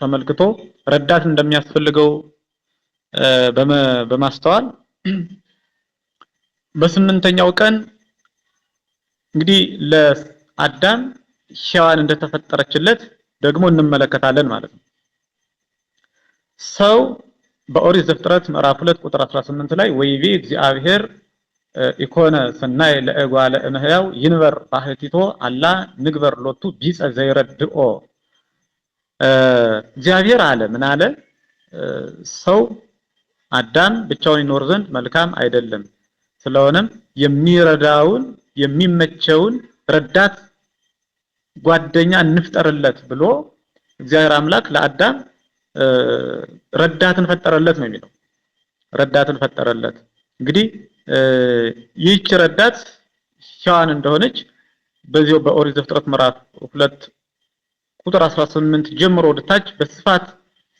ተመልክቶ ረዳት እንደሚያስፈልገው በማስተዋል በስምንተኛው ቀን እንግዲህ ለአዳም ሔዋን እንደተፈጠረችለት ደግሞ እንመለከታለን ማለት ነው። ሰው በኦሪት ዘፍጥረት ምዕራፍ 2 ቁጥር 18 ላይ ወይቤ እግዚአብሔር ኢኮነ ሰናይ ለእጓለ እመሕያው ይንበር ባህቲቶ አላ ንግበር ሎቱ ቢጸ ዘይረድኦ። እግዚአብሔር አለ ምን አለ? ሰው አዳም ብቻውን ይኖር ዘንድ መልካም አይደለም፣ ስለሆነም የሚረዳውን የሚመቸውን ረዳት ጓደኛ እንፍጠርለት ብሎ እግዚአብሔር አምላክ ለአዳም ረዳትን ፈጠረለት ነው የሚለው። ረዳትን ፈጠረለት። እንግዲህ ይህች ረዳት ሔዋን እንደሆነች በዚሁ በኦሪት ዘፍጥረት ምዕራፍ 2 ቁጥር 18 ጀምሮ ወደታች በስፋት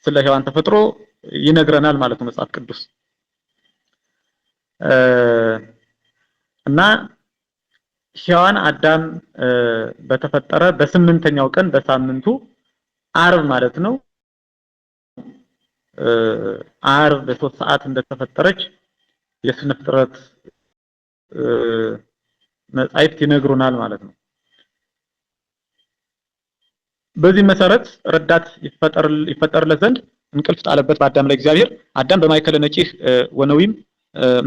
ስለ ሔዋን ተፈጥሮ ይነግረናል ማለት ነው መጽሐፍ ቅዱስ። እና ሔዋን አዳም በተፈጠረ በ8ኛው ቀን በሳምንቱ ዓርብ ማለት ነው ዓርብ በ3 ሰዓት እንደተፈጠረች የስነ ፍጥረት መጻሕፍት ይነግሩናል ማለት ነው። በዚህ መሰረት ረዳት ይፈጠርለት ዘንድ እንቅልፍ ጣለበት በአዳም ላይ እግዚአብሔር። አዳም በማይከለ ነቂህ ወነዊም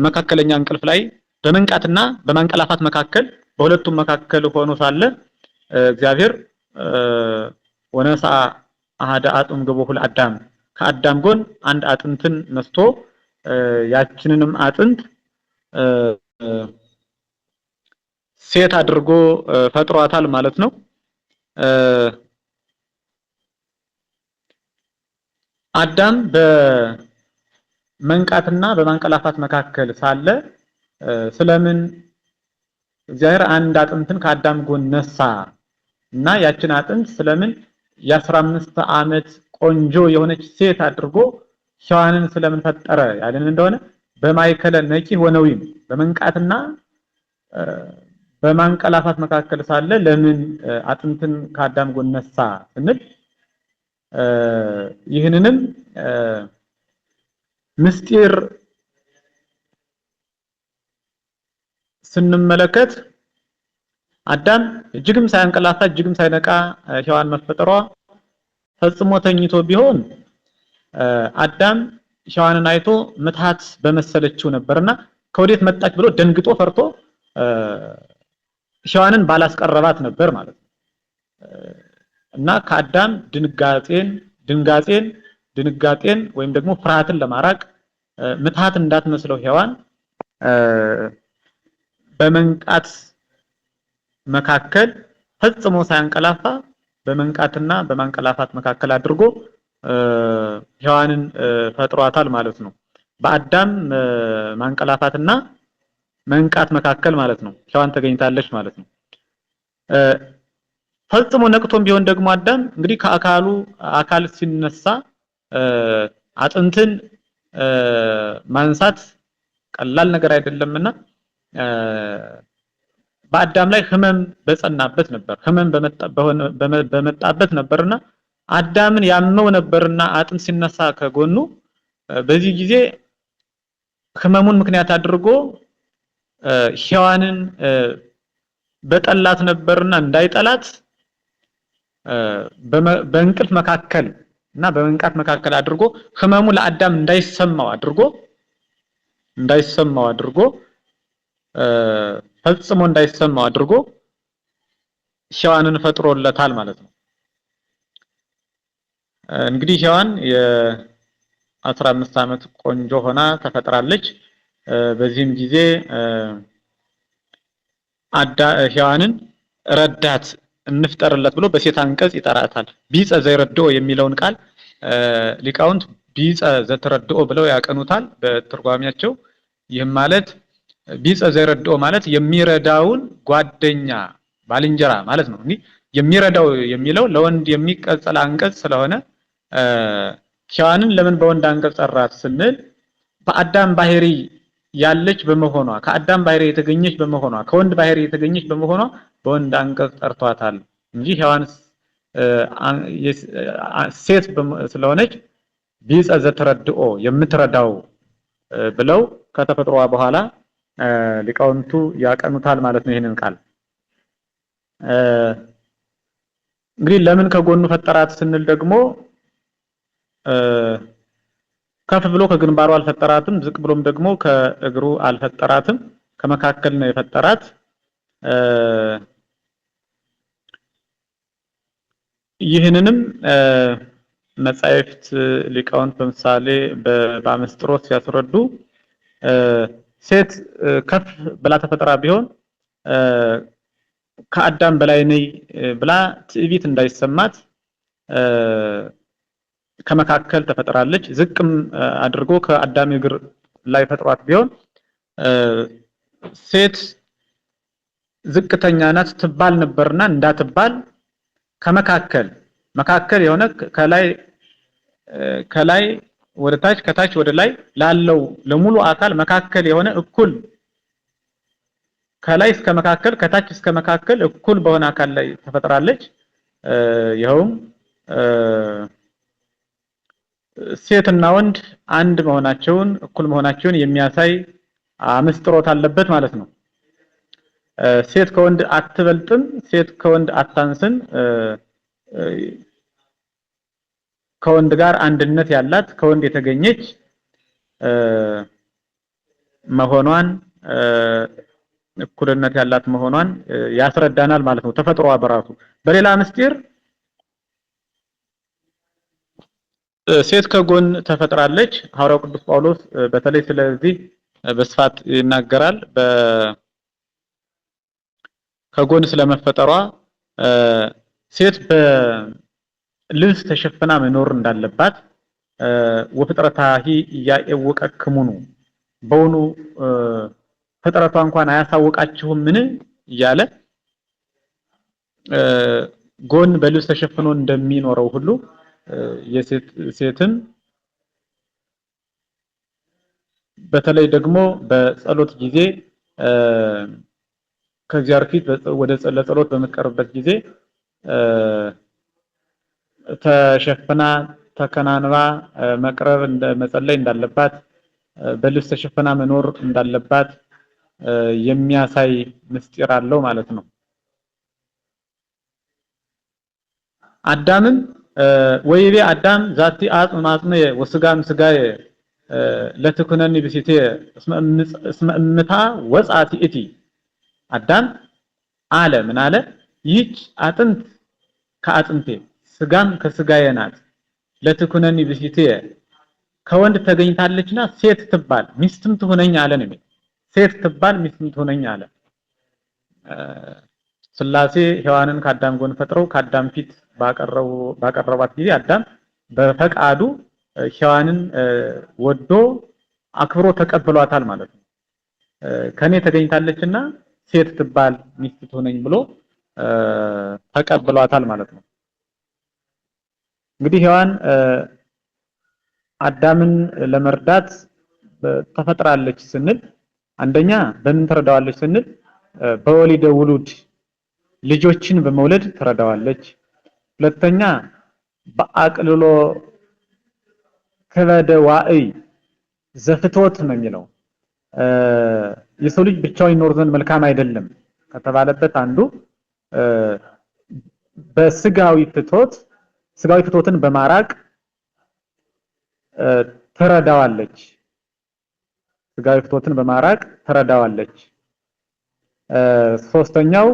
መካከለኛ እንቅልፍ ላይ በመንቃትና በማንቀላፋት መካከል በሁለቱም መካከል ሆኖ ሳለ እግዚአብሔር ወነሳ አሃደ አጥም ገቦሁ ለአዳም ከአዳም ጎን አንድ አጥንትን ነስቶ ያችንንም አጥንት ሴት አድርጎ ፈጥሯታል ማለት ነው። አዳም በመንቃትና በማንቀላፋት መካከል ሳለ ስለምን እግዚአብሔር አንድ አጥንትን ከአዳም ጎን ነሳ እና ያችን አጥንት ስለምን የ15 ዓመት ቆንጆ የሆነች ሴት አድርጎ ሔዋንን ስለምን ፈጠረ ያለን እንደሆነ በማይከለ ነቂህ ወነዊም በመንቃትና በማንቀላፋት መካከል ሳለ ለምን አጥንትን ከአዳም ጎን ነሳ ስንል ይህንንም ምስጢር ስንመለከት አዳም እጅግም ሳያንቀላፋ እጅግም ሳይነቃ ሔዋን መፈጠሯ ፈጽሞ ተኝቶ ቢሆን አዳም ሔዋንን አይቶ ምትሃት በመሰለችው ነበርና ከወዴት መጣች ብሎ ደንግጦ ፈርቶ ሔዋንን ባላስቀረባት ነበር ማለት ነው። እና ከአዳም ድንጋጤን ወይም ደግሞ ፍርሃትን ለማራቅ ምትሃት እንዳትመስለው ሔዋን በመንቃት መካከል ፈጽሞ ሳያንቀላፋ በመንቃትና በማንቀላፋት መካከል አድርጎ ሔዋንን ፈጥሯታል ማለት ነው። በአዳም ማንቀላፋትና መንቃት መካከል ማለት ነው ሔዋን ተገኝታለች ማለት ነው። ፈጽሞ ነቅቶም ቢሆን ደግሞ አዳም እንግዲህ አካል ሲነሳ አጥንትን ማንሳት ቀላል ነገር አይደለምና በአዳም ላይ ህመም በጸናበት ነበር፣ ህመም በመጣበት ነበርና አዳምን ያመው ነበርና አጥንት ሲነሳ ከጎኑ በዚህ ጊዜ ህመሙን ምክንያት አድርጎ ሔዋንን በጠላት ነበርና እንዳይጠላት በእንቅልፍ መካከል እና በመንቃት መካከል አድርጎ ህመሙ ለአዳም እንዳይሰማው አድርጎ ፈጽሞ እንዳይሰማው አድርጎ ሔዋንን ፈጥሮለታል ማለት ነው። እንግዲህ ሔዋን የ15 ዓመት ቆንጆ ሆና ተፈጥራለች። በዚህም ጊዜ ሔዋንን ረዳት እንፍጠርለት ብሎ በሴት አንቀጽ ይጠራታል። ቢጸ ዘይረድኦ የሚለውን ቃል ሊቃውንት ቢጸ ዘተረድኦ ብለው ያቀኑታል በትርጓሜያቸው። ይህም ማለት ቢጸ ዘይረድኦ ማለት የሚረዳውን ጓደኛ ባልንጀራ ማለት ነው። እንግዲህ የሚረዳው የሚለው ለወንድ የሚቀጸል አንቀጽ ስለሆነ ሔዋንን ለምን በወንድ አንቀጽ ጠራት ስንል በአዳም ባህሪ ያለች በመሆኗ ከአዳም ባህሪ የተገኘች በመሆኗ ከወንድ ባህሪ የተገኘች በመሆኗ በወንድ አንቀጽ ጠርቷታል እንጂ ሔዋን ሴት ስለሆነች ቢጸ ዘተረድኦ የምትረዳው ብለው ከተፈጥሮዋ በኋላ ሊቃውንቱ ያቀኑታል ማለት ነው ይሄንን ቃል። እንግዲህ ለምን ከጎኑ ፈጠራት ስንል ደግሞ ከፍ ብሎ ከግንባሩ አልፈጠራትም፣ ዝቅ ብሎም ደግሞ ከእግሩ አልፈጠራትም፣ ከመካከል ነው የፈጠራት። ይህንንም መጻሕፍት ሊቃውንት በምሳሌ በአመስጥሮስ ሲያስረዱ ሴት ከፍ ብላ ተፈጥራ ቢሆን ከአዳም በላይ ነኝ ብላ ትዕቢት እንዳይሰማት ከመካከል ተፈጥራለች። ዝቅም አድርጎ ከአዳም እግር ላይ ፈጥሯት ቢሆን ሴት ዝቅተኛ ናት ትባል ነበርና እንዳትባል ከመካከል መካከል የሆነ ከላይ ወደ ታች ከታች ወደ ላይ ላለው ለሙሉ አካል መካከል የሆነ እኩል ከላይ እስከ መካከል ከታች እስከ መካከል እኩል በሆነ አካል ላይ ተፈጥራለች። ይኸውም ሴትና ወንድ አንድ መሆናቸውን እኩል መሆናቸውን የሚያሳይ ምስጢሮት አለበት ማለት ነው። ሴት ከወንድ አትበልጥም፣ ሴት ከወንድ አታንስም። ከወንድ ጋር አንድነት ያላት ከወንድ የተገኘች መሆኗን እኩልነት ያላት መሆኗን ያስረዳናል ማለት ነው ተፈጥሮዋ በራሱ። በሌላ ምስጢር ሴት ከጎን ተፈጥራለች። ሐዋርያው ቅዱስ ጳውሎስ በተለይ ስለዚህ በስፋት ይናገራል። ከጎን ስለመፈጠሯ ሴት በልብስ ተሸፍና መኖር እንዳለባት ወፍጥረታሂ ያወቀክሙኑ በውኑ ፍጥረቷ እንኳን አያሳውቃችሁም ምን እያለ ጎን በልብስ ተሸፍኖ እንደሚኖረው ሁሉ የሴትን በተለይ ደግሞ በጸሎት ጊዜ ከእግዚአብሔር ፊት ወደ ለጸሎት በመቀርበት ጊዜ ተሸፍና ተከናንባ መቅረብ መጸለይ እንዳለባት በልብስ ተሸፍና መኖር እንዳለባት የሚያሳይ ምስጢር አለው ማለት ነው። አዳምም ወይቤ አዳም ዛቲ አጽም አጽምየ ወስጋም ስጋየ ለትኩነኒ ብሲቴ እስመ እምታ ወጻቲ እቲ። አዳም አለ ምን አለ? ይህች አጥንት ከአጥንቴ ስጋም ከስጋዬ ናት። ለትኩነኒ ብሲቴ ከወንድ ተገኝታለችና ሴት ትባል ሚስትም ትሆነኝ አለ ነው። ሴት ትባል ሚስትም ትሆነኝ አለ። ስላሴ ሔዋንን ከአዳም ጎን ፈጥረው ከአዳም ፊት ባቀረባት ጊዜ አዳም በፈቃዱ ሔዋንን ወዶ አክብሮ ተቀብሏታል ማለት ነው። ከኔ ተገኝታለችና ሴት ትባል ሚስት ትሆነኝ ብሎ ተቀብሏታል ማለት ነው። እንግዲህ ሔዋን አዳምን ለመርዳት ተፈጥራለች ስንል አንደኛ በምን ትረዳዋለች ስንል በወሊደ ውሉድ ልጆችን በመውለድ ትረዳዋለች። ሁለተኛ በአቅልሎ ከበደ ዋዕይ ዘፍቶት ነው የሚለው የሰው ልጅ ብቻውን ይኖር ዘንድ መልካም አይደለም ከተባለበት አንዱ በስጋዊ ፍቶትን በማራቅ ትረዳዋለች። ስጋዊ ፍቶትን በማራቅ ትረዳዋለች። ሶስተኛው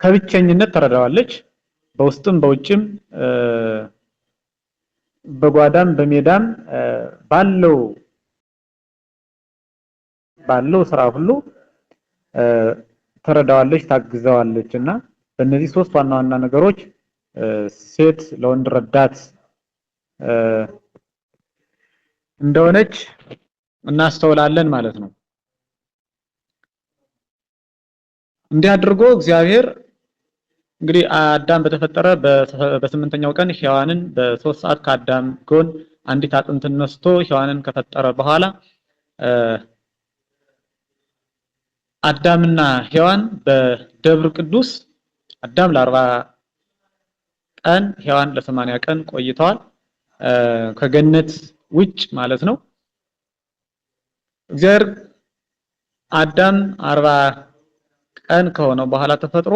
ከብቸኝነት ትረዳዋለች። በውስጥም በውጭም በጓዳም በሜዳም ባለው ስራ ሁሉ ትረዳዋለች፣ ታግዘዋለችና በእነዚህ ሶስት ዋና ዋና ነገሮች ሴት ለወንድ ረዳት እንደሆነች እናስተውላለን ማለት ነው። እንዲህ አድርጎ እግዚአብሔር እንግዲህ አዳም በተፈጠረ በስምንተኛው ቀን ሔዋንን በ3 ሰዓት ከአዳም ጎን አንዲት አጥንት ነስቶ ሔዋንን ከፈጠረ በኋላ አዳምና ሔዋን በደብር ቅዱስ አዳም ለ40 ቀን ሔዋን ለ80 ቀን ቆይተዋል። ከገነት ውጭ ማለት ነው። እግዚአብሔር አዳም 40 ቀን ከሆነ በኋላ ተፈጥሮ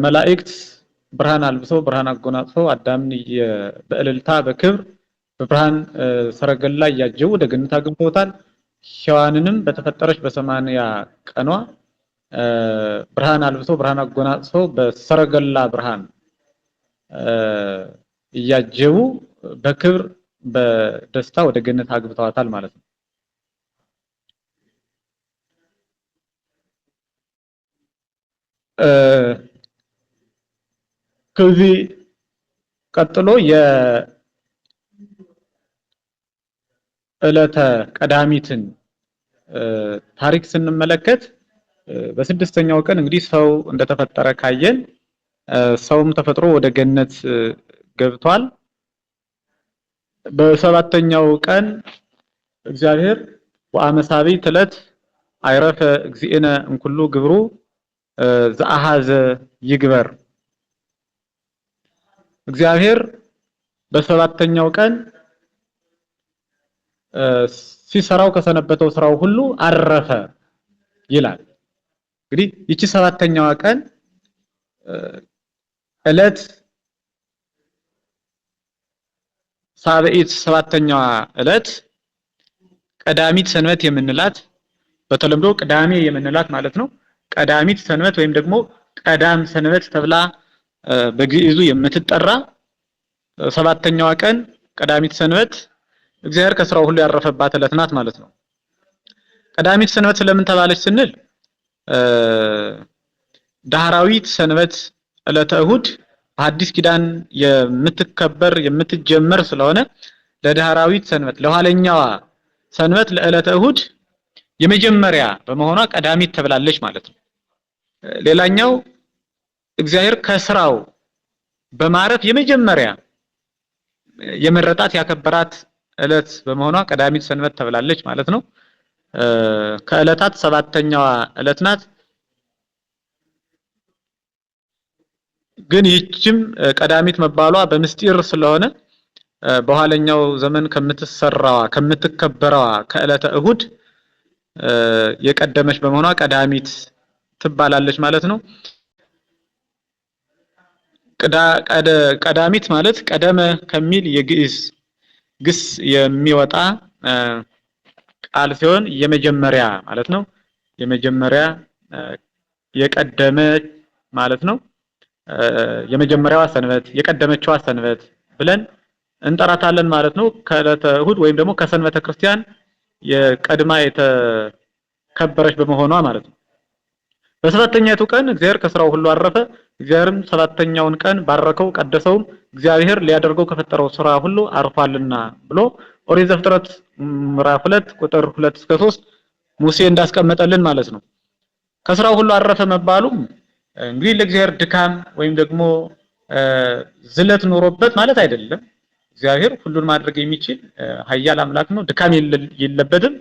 መላእክት ብርሃን አልብሰው ብርሃን አጎናጽፈው አዳምን በእልልታ በክብር በብርሃን ሰረገላ እያጀቡ ወደ ገነት አግብተውታል። ሔዋንንም በተፈጠረች በ80 ቀኗ ብርሃን አልብሰው ብርሃን አጎናጽፈው በሰረገላ ብርሃን እያጀቡ በክብር በደስታ ወደ ገነት አግብተዋታል ማለት ነው። ከዚህ ቀጥሎ የዕለተ ቀዳሚትን ታሪክ ስንመለከት በስድስተኛው ቀን እንግዲህ ሰው እንደተፈጠረ ካየን ሰውም ተፈጥሮ ወደ ገነት ገብቷል። በሰባተኛው ቀን እግዚአብሔር ወአመሳቢት ዕለት አይረፈ እግዚእነ እንኩሉ ግብሩ ዘአሃዘ ይግበር። እግዚአብሔር በሰባተኛው ቀን ሲሰራው ከሰነበተው ስራው ሁሉ አረፈ ይላል። እንግዲህ ይቺ ሰባተኛዋ ቀን ዕለት ሳብዒት ሰባተኛዋ ዕለት ቀዳሚት ሰንበት የምንላት በተለምዶ ቅዳሜ የምንላት ማለት ነው። ቀዳሚት ሰንበት ወይም ደግሞ ቀዳም ሰንበት ተብላ በግዕዙ የምትጠራ ሰባተኛዋ ቀን ቀዳሚት ሰንበት እግዚአብሔር ከስራው ሁሉ ያረፈባት ዕለት ናት ማለት ነው። ቀዳሚት ሰንበት ስለምን ተባለች ስንል ዳህራዊት ሰንበት ዕለተ እሁድ በሐዲስ ኪዳን የምትከበር የምትጀመር ስለሆነ ለዳህራዊት ሰንበት ለኋለኛዋ ሰንበት ለዕለተ እሁድ የመጀመሪያ በመሆኗ ቀዳሚት ተብላለች ማለት ነው። ሌላኛው እግዚአብሔር ከስራው በማረፍ የመጀመሪያ የመረጣት ያከበራት ዕለት በመሆኗ ቀዳሚት ሰንበት ተብላለች ማለት ነው። ከዕለታት ሰባተኛዋ ዕለት ናት። ግን ይህችም ቀዳሚት መባሏ በምስጢር ስለሆነ በኋለኛው ዘመን ከምትሰራዋ ከምትከበረዋ ከዕለተ እሁድ የቀደመች በመሆኗ ቀዳሚት ትባላለች ማለት ነው። ቀዳሚት ማለት ቀደመ ከሚል የግዕዝ ግስ የሚወጣ ቃል ሲሆን የመጀመሪያ ማለት ነው። የመጀመሪያ የቀደመ ማለት ነው። የመጀመሪያዋ ሰንበት የቀደመችዋ ሰንበት ብለን እንጠራታለን ማለት ነው። ከዕለተ እሁድ ወይም ደግሞ ከሰንበተ ክርስቲያን የቀድማ የተከበረች በመሆኗ ማለት ነው። በሰባተኛይቱ ቀን እግዚአብሔር ከስራው ሁሉ አረፈ። እግዚአብሔርም ሰባተኛውን ቀን ባረከው ቀደሰውም፣ እግዚአብሔር ሊያደርገው ከፈጠረው ስራ ሁሉ አርፏልና ብሎ ኦሪት ዘፍጥረት ምዕራፍ 2 ቁጥር 2 እስከ 3 ሙሴ እንዳስቀመጠልን ማለት ነው። ከስራው ሁሉ አረፈ መባሉ እንግዲህ ለእግዚአብሔር ድካም ወይም ደግሞ ዝለት ኖሮበት ማለት አይደለም። እግዚአብሔር ሁሉን ማድረግ የሚችል ኃያል አምላክ ነው። ድካም የለበትም።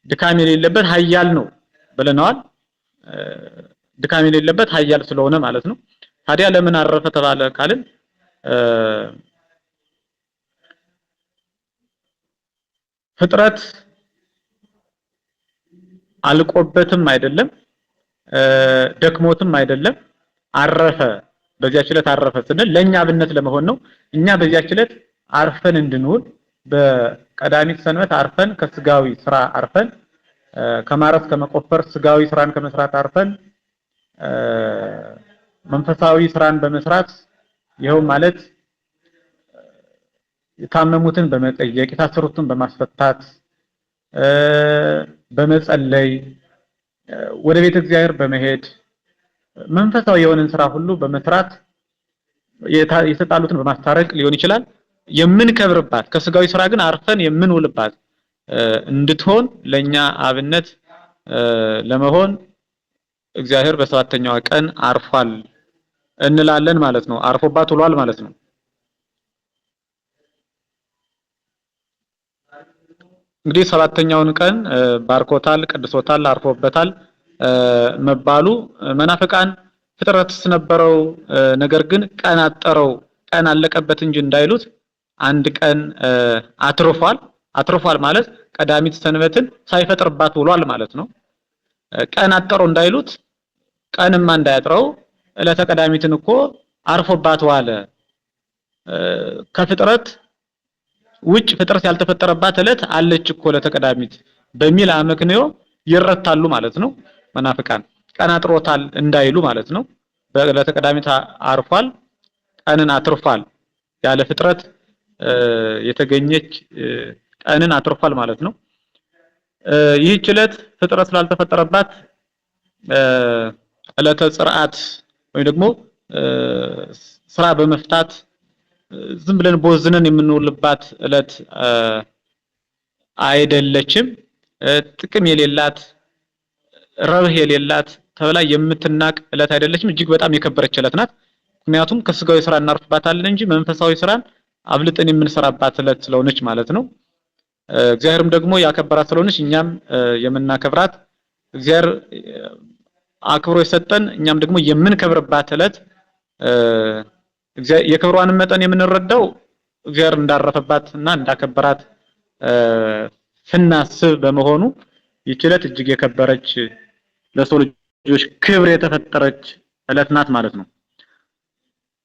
ድካም የሌለበት ኃያል ነው ብለናል። ድካም የሌለበት ኃያል ስለሆነ ማለት ነው። ታዲያ ለምን አረፈ ተባለ ካልን ፍጥረት አልቆበትም አይደለም፣ ደክሞትም አይደለም። አረፈ በዚያች ዕለት አረፈ ስንል ለኛ አብነት ለመሆን ነው። እኛ በዚያች ዕለት አርፈን እንድንውል በቀዳሚት ሰንበት አርፈን ከስጋዊ ስራ አርፈን ከማረስ ከመቆፈር ስጋዊ ስራን ከመስራት አርፈን መንፈሳዊ ስራን በመስራት ይኸው ማለት የታመሙትን በመጠየቅ የታሰሩትን በማስፈታት በመጸለይ ወደ ቤተ እግዚአብሔር በመሄድ መንፈሳዊ የሆነን ስራ ሁሉ በመስራት የተጣሉትን በማስታረቅ ሊሆን ይችላል የምንከብርባት ከስጋዊ ስራ ግን አርፈን የምንውልባት እንድትሆን ለኛ አብነት ለመሆን እግዚአብሔር በሰባተኛው ቀን አርፏል እንላለን ማለት ነው። አርፎባት ውሏል ማለት ነው። እንግዲህ ሰባተኛውን ቀን ባርኮታል፣ ቅድሶታል፣ አርፎበታል መባሉ መናፍቃን ፍጥረትስ ነበረው ነገር ግን ቀን አጠረው ቀን አለቀበት እንጂ እንዳይሉት አንድ ቀን አትርፏል ማለት ቀዳሚት ሰንበትን ሳይፈጥርባት ውሏል ማለት ነው። ቀን አጠረው እንዳይሉት ቀንማ እንዳያጥረው ዕለተ ቀዳሚትን እኮ አርፎባት ዋለ። ከፍጥረት ውጭ ፍጥረት ያልተፈጠረባት ዕለት አለች እኮ ዕለተ ቀዳሚት በሚል አመክንዮ ይረታሉ ማለት ነው። መናፍቃን ቀን አጥሮታል እንዳይሉ ማለት ነው። በዕለተ ቀዳሚት አርፏል፣ ቀንን አትርፏል፣ ያለ ፍጥረት የተገኘች ቀንን አትርፏል ማለት ነው። ይህች ዕለት ፍጥረት ስላልተፈጠረባት ዕለተ ጽርዓት ወይም ደግሞ ስራ በመፍታት ዝም ብለን ቦዝነን የምንውልባት ዕለት አይደለችም። ጥቅም የሌላት ረብህ የሌላት ተብላ የምትናቅ እለት አይደለችም። እጅግ በጣም የከበረች እለት ናት። ምክንያቱም ከስጋዊ ስራ እናርፍባታለን እንጂ መንፈሳዊ ስራን አብልጠን የምንሰራባት እለት ስለሆነች ማለት ነው። እግዚአብሔርም ደግሞ ያከበራት ስለሆነች እኛም የምናከብራት እግዚአብሔር አክብሮ የሰጠን እኛም ደግሞ የምንከብርባት እለት የክብሯን መጠን የምንረዳው እግዚአብሔር እንዳረፈባት እና እንዳከበራት ስናስብ በመሆኑ ይህች እለት እጅግ የከበረች ለሰው ልጆች ክብር የተፈጠረች እለት ናት ማለት ነው።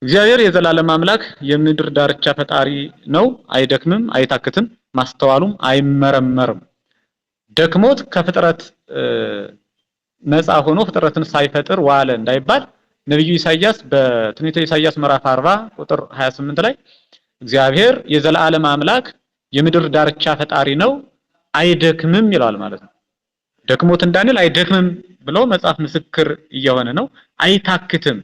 እግዚአብሔር የዘላለም አምላክ የምድር ዳርቻ ፈጣሪ ነው። አይደክምም፣ አይታክትም፣ ማስተዋሉም አይመረመርም። ደክሞት ከፍጥረት ነፃ ሆኖ ፍጥረትን ሳይፈጥር ዋለ እንዳይባል ነብዩ ኢሳይያስ በትንቢተ ኢሳይያስ ምዕራፍ 40 ቁጥር 28 ላይ እግዚአብሔር የዘላለም አምላክ የምድር ዳርቻ ፈጣሪ ነው አይደክምም ይላል ማለት ነው። ደክሞት እንዳንል አይደክምም ብሎ መጽሐፍ ምስክር እየሆነ ነው። አይታክትም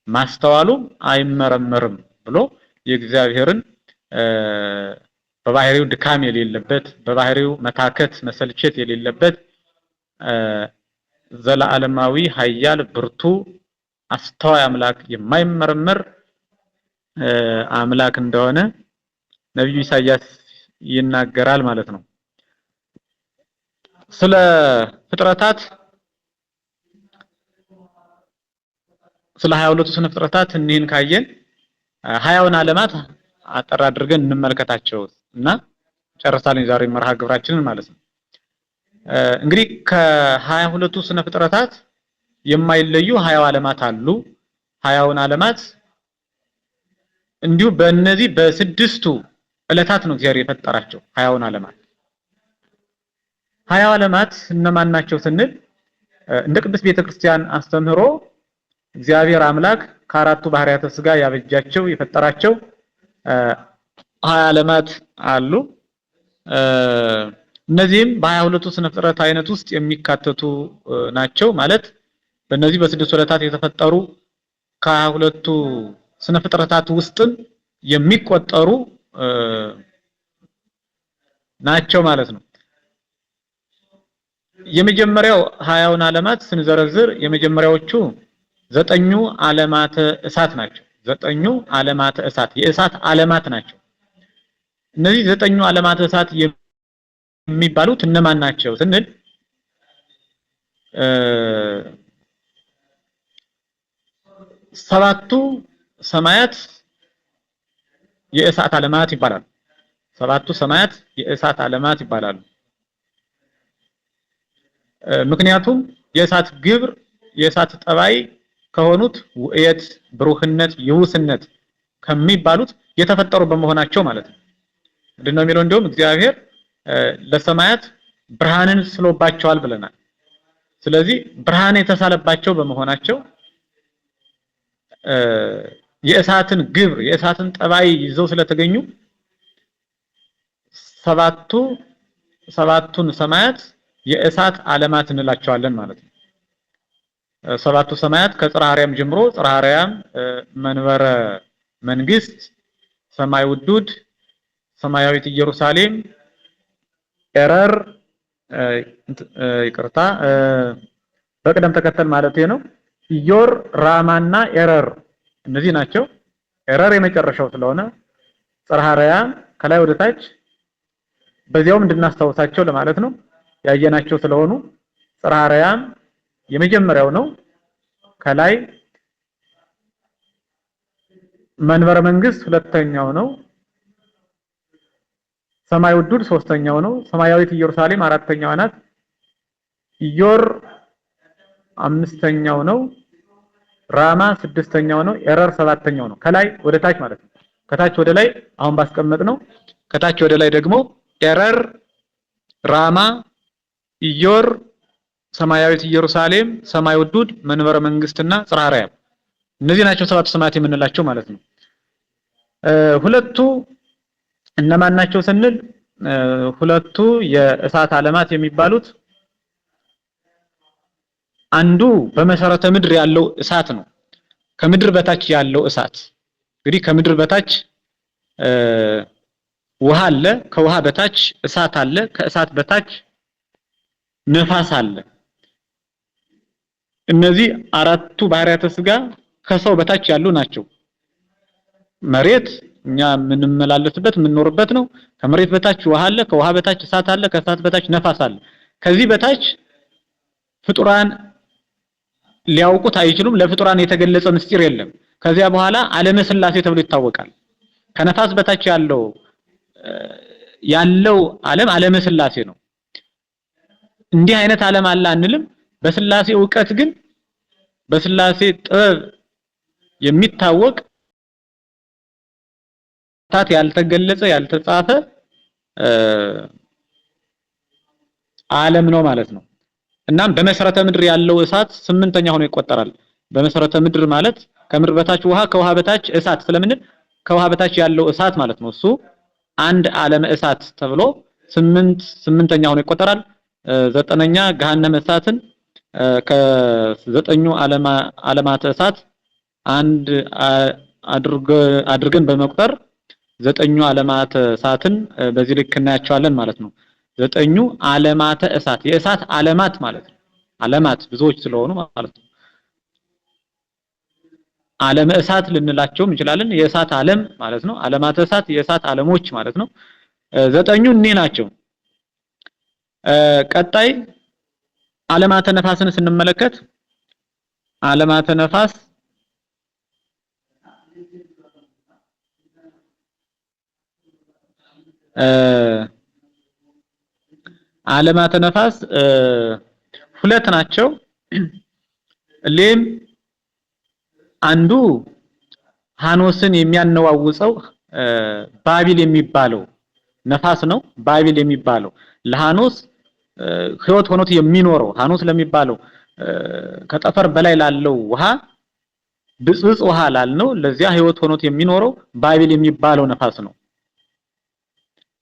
ማስተዋሉም አይመረመርም ብሎ የእግዚአብሔርን በባህሪው ድካም የሌለበት በባህሪው መታከት መሰልቸት የሌለበት ዘላለማዊ ኃያል ብርቱ አስተዋይ አምላክ የማይመረመር አምላክ እንደሆነ ነብዩ ኢሳይያስ ይናገራል ማለት ነው። ስለ ፍጥረታት ስለ 22ቱ ስነ ፍጥረታት እኒህን ካየን 20ውን ዓለማት አጠር አድርገን እንመልከታቸው እና ጨርሳለን ዛሬ መርሃ ግብራችንን ማለት ነው። እንግዲህ ከ22ቱ ስነ ፍጥረታት የማይለዩ 20 ዓለማት አሉ። 20ውን ዓለማት እንዲሁ በእነዚህ በስድስቱ ዕለታት ነው እግዚአብሔር የፈጠራቸው 20ውን ዓለማት። 20 ዓለማት እነማን ናቸው ስንል እንደ ቅዱስ ቤተክርስቲያን አስተምህሮ እግዚአብሔር አምላክ ከአራቱ ባህሪያተ ሥጋ ያበጃቸው የፈጠራቸው 20 ዓለማት አሉ። እነዚህም በ22ቱ ስነ ፍጥረት አይነት ውስጥ የሚካተቱ ናቸው። ማለት በእነዚህ በስድስቱ ዕለታት የተፈጠሩ ከ22ቱ ስነ ፍጥረታት ውስጥም የሚቆጠሩ ናቸው ማለት ነው። የመጀመሪያው 20ውን ዓለማት ስንዘረዝር የመጀመሪያዎቹ 9ኙ ዓለማተ እሳት ናቸው። 9ኙ ዓለማተ እሳት የእሳት ዓለማት ናቸው። እነዚህ 9ኙ ዓለማተ እሳት የሚባሉት እነማን ናቸው ስንል ሰባቱ ሰማያት የእሳት ዓለማት ይባላሉ። ሰባቱ ሰማያት የእሳት ዓለማት ይባላሉ። ምክንያቱም የእሳት ግብር የእሳት ጠባይ ከሆኑት ውእየት፣ ብሩህነት፣ ይውስነት ከሚባሉት የተፈጠሩ በመሆናቸው ማለት ነው። ምንድነው የሚለው እንደውም እግዚአብሔር ለሰማያት ብርሃንን ስሎባቸዋል ብለናል። ስለዚህ ብርሃን የተሳለባቸው በመሆናቸው የእሳትን ግብር የእሳትን ጠባይ ይዘው ስለተገኙ ሰባቱን ሰማያት የእሳት ዓለማት እንላቸዋለን ማለት ነው። ሰባቱ ሰማያት ከጽርሐ አርያም ጀምሮ ጽርሐ አርያም፣ መንበረ መንግስት፣ ሰማይ ውዱድ፣ ሰማያዊት ኢየሩሳሌም፣ ኤረር ይቅርታ በቅደም ተከተል ማለት ነው። ኢዮር፣ ራማና ኤረር እነዚህ ናቸው። ኤረር የመጨረሻው ስለሆነ ጽርሐ አርያም ከላይ ወደ ታች በዚያውም እንድናስታውሳቸው ለማለት ነው ያየናቸው ስለሆኑ ጽርሐ አርያም የመጀመሪያው ነው። ከላይ መንበረ መንግስት ሁለተኛው ነው። ሰማይ ውዱድ ሶስተኛው ነው። ሰማያዊት ኢየሩሳሌም አራተኛው ናት። ኢዮር አምስተኛው ነው። ራማ ስድስተኛው ነው። ኤረር ሰባተኛው ነው። ከላይ ወደ ታች ማለት ነው። ከታች ወደ ላይ አሁን ባስቀመጥ ነው። ከታች ወደ ላይ ደግሞ ኤረር፣ ራማ፣ ኢዮር፣ ሰማያዊት ኢየሩሳሌም፣ ሰማይ ውዱድ፣ መንበረ መንግስትና ጽርሐ አርያም እነዚህ ናቸው ሰባቱ ሰማያት የምንላቸው ማለት ነው። ሁለቱ እነማን ናቸው ስንል ሁለቱ የእሳት ዓለማት የሚባሉት አንዱ በመሰረተ ምድር ያለው እሳት ነው። ከምድር በታች ያለው እሳት እንግዲህ ከምድር በታች ውሃ አለ፣ ከውሃ በታች እሳት አለ፣ ከእሳት በታች ነፋስ አለ። እነዚህ አራቱ ባህሪያተ ስጋ ከሰው በታች ያሉ ናቸው። መሬት እኛ የምንመላለስበት የምንኖርበት ነው። ከመሬት በታች ውሃ አለ፣ ከውሃ በታች እሳት አለ፣ ከእሳት በታች ነፋስ አለ። ከዚህ በታች ፍጡራን ሊያውቁት አይችሉም። ለፍጡራን የተገለጸ ምስጢር የለም። ከዚያ በኋላ ዓለመ ሥላሴ ተብሎ ይታወቃል። ከነፋስ በታች ያለው ዓለም ዓለመ ሥላሴ ነው። እንዲህ አይነት ዓለም አለ አንልም። በሥላሴ ዕውቀት ግን በሥላሴ ጥበብ የሚታወቅ ታት ያልተገለጸ ያልተጻፈ ዓለም ነው ማለት ነው። እናም በመሰረተ ምድር ያለው እሳት ስምንተኛ ሆኖ ይቆጠራል። በመሰረተ ምድር ማለት ከምድር በታች ውሃ ከውሃ በታች እሳት ስለምንል ከውሃ በታች ያለው እሳት ማለት ነው። እሱ አንድ ዓለመ እሳት ተብሎ ስምንተኛ ሆኖ ይቆጠራል። ዘጠነኛ ገሃነመ እሳትን ከዘጠኙ ዓለማተ እሳት አንድ አድርገን በመቁጠር ዘጠኙ ዓለማተ እሳትን በዚህ ልክ እናያቸዋለን ማለት ነው። ዘጠኙ ዓለማተ እሳት የእሳት ዓለማት ማለት ነው። ዓለማት ብዙዎች ስለሆኑ ማለት ነው። ዓለመ እሳት ልንላቸውም እንችላለን። የእሳት ዓለም ማለት ነው። ዓለማተ እሳት የእሳት ዓለሞች ማለት ነው። ዘጠኙ እኒህ ናቸው። ቀጣይ ዓለማተ ነፋስን ስንመለከት ዓለማተ ነፋስ ዓለማተ ነፋስ ሁለት ናቸው። ሌም አንዱ ሃኖስን የሚያነዋውፀው ባቢል የሚባለው ነፋስ ነው። ባቢል የሚባለው ለሃኖስ ህይወት ሆኖት የሚኖረው ሃኖስ ለሚባለው ከጠፈር በላይ ላለው ውሃ ብጽብጽ ውሃ ላልነው ለዚያ ህይወት ሆኖት የሚኖረው ባቢል የሚባለው ነፋስ ነው።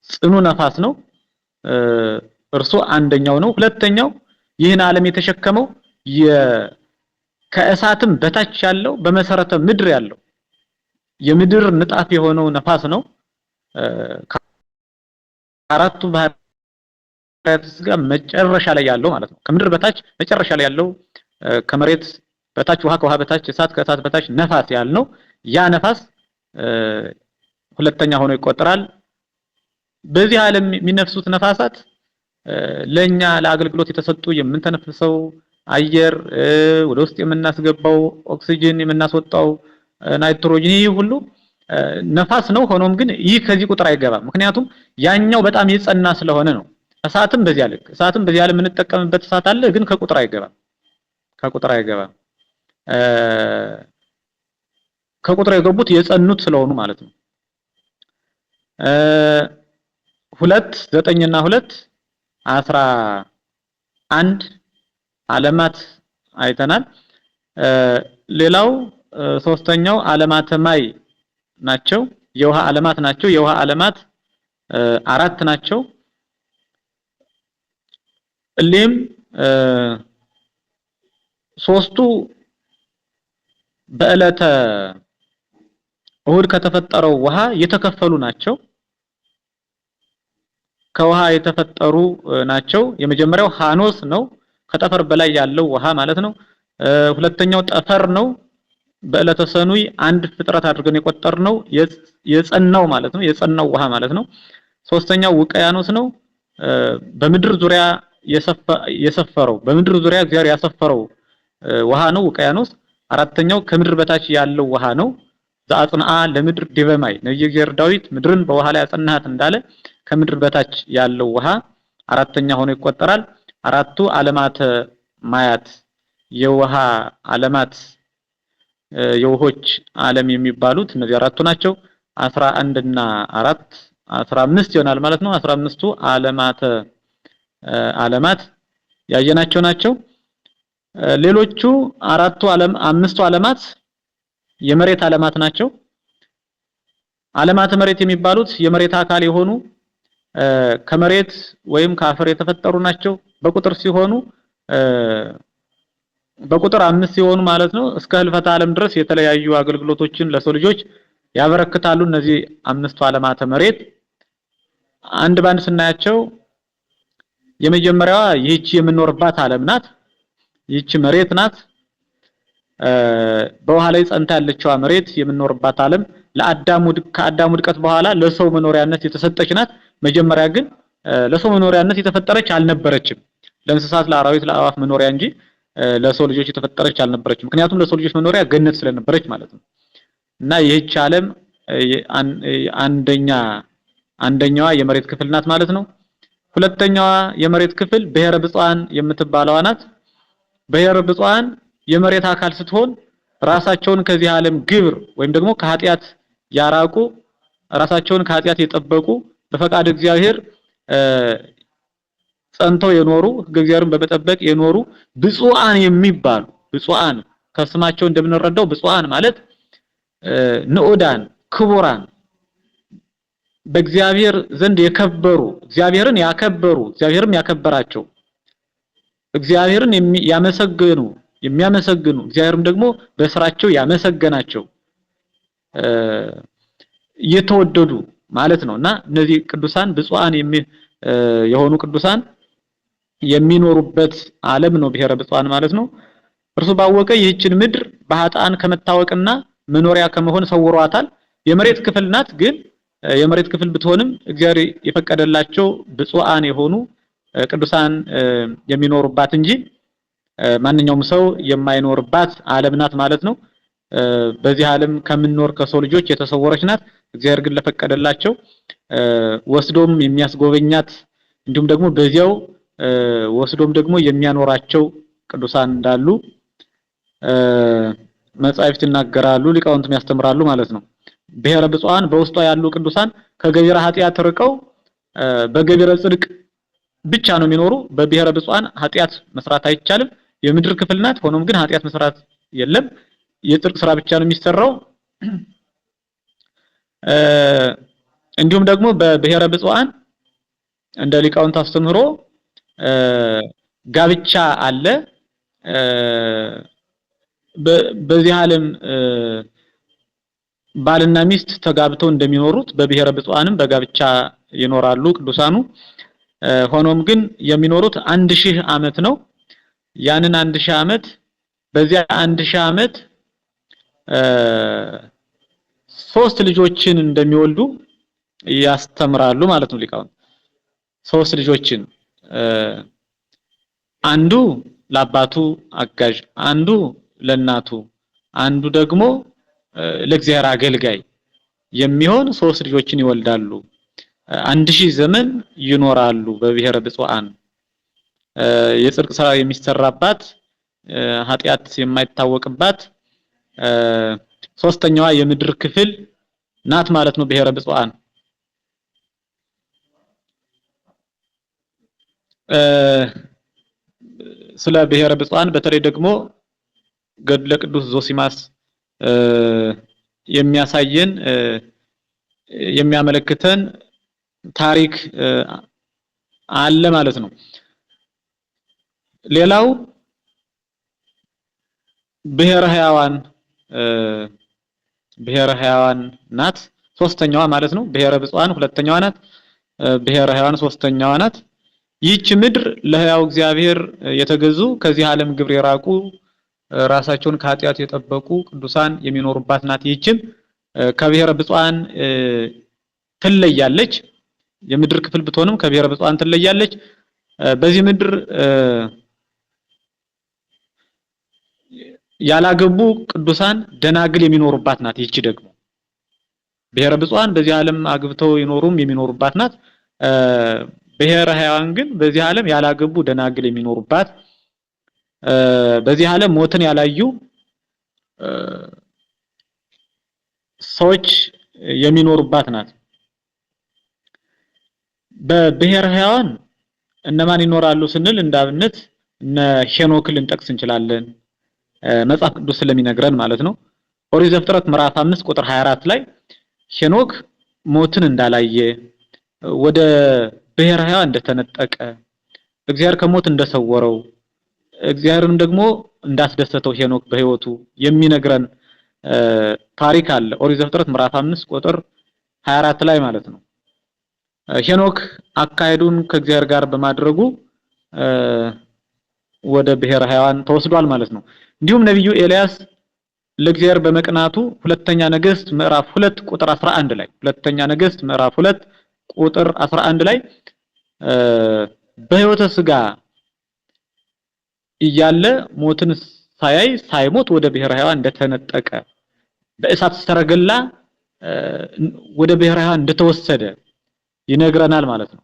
ጽኑ ነፋስ ነው። እርሱ አንደኛው ነው። ሁለተኛው ይህን ዓለም የተሸከመው ከእሳትም በታች ያለው በመሰረተ ምድር ያለው የምድር ንጣፍ የሆነው ነፋስ ነው። ከአራቱ ባህሪያት ጋር መጨረሻ ላይ ያለው ማለት ነው። ከምድር በታች መጨረሻ ላይ ያለው ከመሬት በታች ውሃ ከውሃ በታች እሳት ከእሳት በታች ነፋስ ያልነው ያ ነፋስ ሁለተኛ ሆኖ ይቆጠራል። በዚህ ዓለም የሚነፍሱት ነፋሳት ለኛ ለአገልግሎት የተሰጡ የምንተነፍሰው አየር ወደ ውስጥ የምናስገባው ኦክሲጅን የምናስወጣው ናይትሮጅን ይህ ሁሉ ነፋስ ነው። ሆኖም ግን ይህ ከዚህ ቁጥር አይገባም። ምክንያቱም ያኛው በጣም የጸና ስለሆነ ነው። እሳትም በዚያ ልክ እሳትም በዚያ ዓለም የምንጠቀምበት እሳት አለ፣ ግን ከቁጥር አይገባም። ከቁጥር የገቡት የጸኑት ስለሆኑ ማለት ነው። 9 እና 2 11 ዓለማት አይተናል። ሌላው ሶስተኛው ዓለማተ ማይ ናቸው። የውሃ ዓለማት ናቸው። የውሃ ዓለማት 4 ናቸው። እሊም ሶስቱ በዕለተ እሁድ ከተፈጠረው ውሃ የተከፈሉ ናቸው። ከውሃ የተፈጠሩ ናቸው። የመጀመሪያው ሃኖስ ነው፣ ከጠፈር በላይ ያለው ውሃ ማለት ነው። ሁለተኛው ጠፈር ነው፣ በዕለተ ሰኑይ አንድ ፍጥረት አድርገን የቆጠርነው የጸናው ማለት ነው፣ የጸናው ውሃ ማለት ነው። ሶስተኛው ውቅያኖስ ነው፣ በምድር ዙሪያ የሰፈረው በምድር ዙሪያ እግዚአብሔር ያሰፈረው ውሃ ነው ውቅያኖስ። አራተኛው ከምድር በታች ያለው ውሃ ነው። ዘአጽንዓ ለምድር ዲበማይ ነብዩ እግዚአብሔር ዳዊት ምድርን በውሃ ላይ ያጸናሃት እንዳለ ከምድር በታች ያለው ውሃ አራተኛ ሆኖ ይቆጠራል። አራቱ ዓለማተ ማያት የውሃ ዓለማት የውሆች ዓለም የሚባሉት እነዚህ አራቱ ናቸው። 11 እና 4 15 ይሆናል ማለት ነው። 15ቱ ዓለማት ያየናቸው ናቸው። ሌሎቹ አምስቱ ዓለማት የመሬት ዓለማት ናቸው። ዓለማተ መሬት የሚባሉት የመሬት አካል የሆኑ ከመሬት ወይም ከአፈር የተፈጠሩ ናቸው። በቁጥር ሲሆኑ በቁጥር 5 ሲሆኑ ማለት ነው እስከ ህልፈተ ዓለም ድረስ የተለያዩ አገልግሎቶችን ለሰው ልጆች ያበረክታሉ። እነዚህ አምስቱ ዓለማተ መሬት አንድ ባንድ ስናያቸው የመጀመሪያዋ ይህች የምንኖርባት ዓለም ናት። ይህች መሬት ናት። በውሃ ላይ ጸንታ ያለችው መሬት የምንኖርባት ዓለም ከአዳም ውድቀት በኋላ ለሰው መኖሪያነት የተሰጠች ናት። መጀመሪያ ግን ለሰው መኖሪያነት የተፈጠረች አልነበረችም። ለእንስሳት፣ ለአራዊት፣ ለአዕዋፍ መኖሪያ እንጂ ለሰው ልጆች የተፈጠረች አልነበረችም። ምክንያቱም ለሰው ልጆች መኖሪያ ገነት ስለነበረች ማለት ነው። እና ይህች ዓለም አንደኛዋ የመሬት ክፍል ናት ማለት ነው። ሁለተኛዋ የመሬት ክፍል ብሔረ ብፁዓን የምትባለዋ ናት። ብሔረ ብፁዓን የመሬት አካል ስትሆን ራሳቸውን ከዚህ ዓለም ግብር ወይም ደግሞ ከኃጢአት ያራቁ፣ ራሳቸውን ከኃጢአት የጠበቁ፣ በፈቃድ እግዚአብሔር ጸንተው የኖሩ፣ ሕገ እግዚአብሔርን በመጠበቅ የኖሩ ብፁዓን የሚባሉ ብፁዓን ከስማቸው እንደምንረዳው ብፁዓን ማለት ንዑዳን፣ ክቡራን፣ በእግዚአብሔር ዘንድ የከበሩ፣ እግዚአብሔርን ያከበሩ፣ እግዚአብሔርም ያከበራቸው፣ እግዚአብሔርን የሚያመሰግኑ እግዚአብሔርም ደግሞ በስራቸው ያመሰገናቸው የተወደዱ ማለት ነውና እነዚህ ቅዱሳን ብፁዓን የሆኑ ቅዱሳን የሚኖሩበት ዓለም ነው ብሔረ ብፁዓን ማለት ነው። እርሱ ባወቀ ይህችን ምድር በኃጥአን ከመታወቅና መኖሪያ ከመሆን ሰውሯታል። የመሬት ክፍል ናት፣ ግን የመሬት ክፍል ብትሆንም እግዚአብሔር የፈቀደላቸው ብፁዓን የሆኑ ቅዱሳን የሚኖሩባት እንጂ ማንኛውም ሰው የማይኖርባት ዓለም ናት ማለት ነው። በዚህ ዓለም ከምንኖር ከሰው ልጆች የተሰወረች ናት። እግዚአብሔር ግን ለፈቀደላቸው ወስዶም የሚያስጎበኛት እንዲሁም ደግሞ በዚያው ወስዶም ደግሞ የሚያኖራቸው ቅዱሳን እንዳሉ መጻሕፍት ይናገራሉ፣ ሊቃውንትም ያስተምራሉ ማለት ነው። ብሔረ ብፁዓን በውስጧ ያሉ ቅዱሳን ከገቢረ ኃጢአት ርቀው በገቢረ ጽድቅ ብቻ ነው የሚኖሩ። በብሔረ ብፁዓን ኃጢአት መስራት አይቻልም። የምድር ክፍል ናት። ሆኖም ግን ኃጢአት መስራት የለም። የጽድቅ ስራ ብቻ ነው የሚሰራው። እንዲሁም ደግሞ በብሔረ ብፁዓን እንደ ሊቃውንት አስተምህሮ ጋብቻ አለ። በዚህ ዓለም ባልና ሚስት ተጋብተው እንደሚኖሩት በብሔረ ብፁዓንም በጋብቻ ይኖራሉ ቅዱሳኑ። ሆኖም ግን የሚኖሩት 1000 ዓመት ነው። ያንን 1000 ዓመት በዚያ 1000 ዓመት 3 ልጆችን እንደሚወልዱ ያስተምራሉ ማለት ነው ሊቃውንት። 3 ልጆችን አንዱ ለአባቱ አጋዥ፣ አንዱ ለእናቱ፣ አንዱ ደግሞ ለእግዚአብሔር አገልጋይ የሚሆን 3 ልጆችን ይወልዳሉ። 1000 ዘመን ይኖራሉ በብሔረ ብፁዓን። የጽድቅ ስራ የሚሰራባት ኃጢአት የማይታወቅባት ሶስተኛዋ የምድር ክፍል ናት ማለት ነው ብሔረ ብፁዓን። ስለ ብሔረ ብፁዓን በተለይ ደግሞ ገድለ ቅዱስ ዞሲማስ የሚያሳየን የሚያመለክተን ታሪክ አለ ማለት ነው። ሌላው ብሔረ ሕያዋን ናት፣ ሶስተኛዋ ማለት ነው። ብሔረ ብፁዓን ሁለተኛዋ ናት፣ ብሔረ ሕያዋን ሶስተኛዋ ናት። ይህች ምድር ለሕያው እግዚአብሔር የተገዙ ከዚህ ዓለም ግብር የራቁ ራሳቸውን ከኃጢአት የጠበቁ ቅዱሳን የሚኖሩባት ናት። ይህችም ከብሔረ ብፁዓን ትለያለች። የምድር ክፍል ብትሆንም ከብሔረ ብፁዓን ትለያለች። በዚህ ምድር ያላገቡ ቅዱሳን ደናግል የሚኖሩባት ናት። ይህች ደግሞ ብሔረ ብፁዓን በዚህ ዓለም አግብተው ይኖሩም የሚኖሩባት ናት። ብሔረ ሕያዋን ግን በዚህ ዓለም ያላገቡ ደናግል የሚኖሩባት፣ በዚህ ዓለም ሞትን ያላዩ ሰዎች የሚኖሩባት ናት። በብሔረ ሕያዋን እነማን ይኖራሉ ስንል እንዳብነት እነ ሄኖክን ልንጠቅስ እንችላለን። መጽሐፍ ቅዱስ ስለሚነግረን ማለት ነው። ኦሪት ዘፍጥረት ምዕራፍ 5 ቁጥር 24 ላይ ሄኖክ ሞትን እንዳላየ ወደ ብሔረ ሕያዋን እንደተነጠቀ እግዚአብሔር ከሞት እንደሰወረው እግዚአብሔርም ደግሞ እንዳስደሰተው ሄኖክ በሕይወቱ የሚነግረን ታሪክ አለ። ኦሪት ዘፍጥረት ምዕራፍ 5 ቁጥር 24 ላይ ማለት ነው። ሄኖክ አካሄዱን ከእግዚአብሔር ጋር በማድረጉ ወደ ብሔረ ሕያዋን ተወስዷል ማለት ነው። እንዲሁም ነብዩ ኤልያስ ለእግዚአብሔር በመቅናቱ ሁለተኛ ነገሥት ምዕራፍ 2 ቁጥር 11 ላይ ሁለተኛ ነገሥት ምዕራፍ 2 ቁጥር 11 ላይ በሕይወተ ሥጋ እያለ ሞትን ሳያይ ሳይሞት ወደ ብሔረ ሕያዋን እንደተነጠቀ በእሳት ሰረገላ ወደ ብሔረ ሕያዋን እንደተወሰደ ይነግረናል ማለት ነው።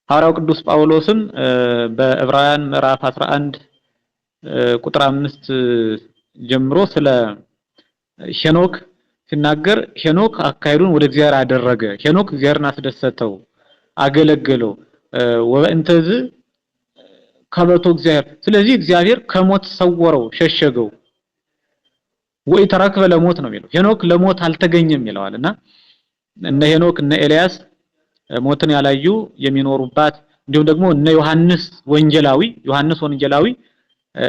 ሐዋርያው ቅዱስ ጳውሎስም በዕብራውያን ምዕራፍ 11 ቁጥር 5 ጀምሮ ስለ ሄኖክ ሲናገር ሄኖክ አካሄዱን ወደ እግዚአብሔር አደረገ፣ ሄኖክ እግዚአብሔርን አስደሰተው፣ አገለገለው ወበእንተዝ ከበቶ እግዚአብሔር። ስለዚህ እግዚአብሔር ከሞት ሰወረው፣ ሸሸገው። ወይ ተረከበ ለሞት ነው የሚለው። ሄኖክ ለሞት አልተገኘም ይለዋልና እነ ሄኖክ እነ ኤልያስ ሞትን ያላዩ የሚኖሩባት እንዲሁም ደግሞ እነ ዮሐንስ ወንጌላዊ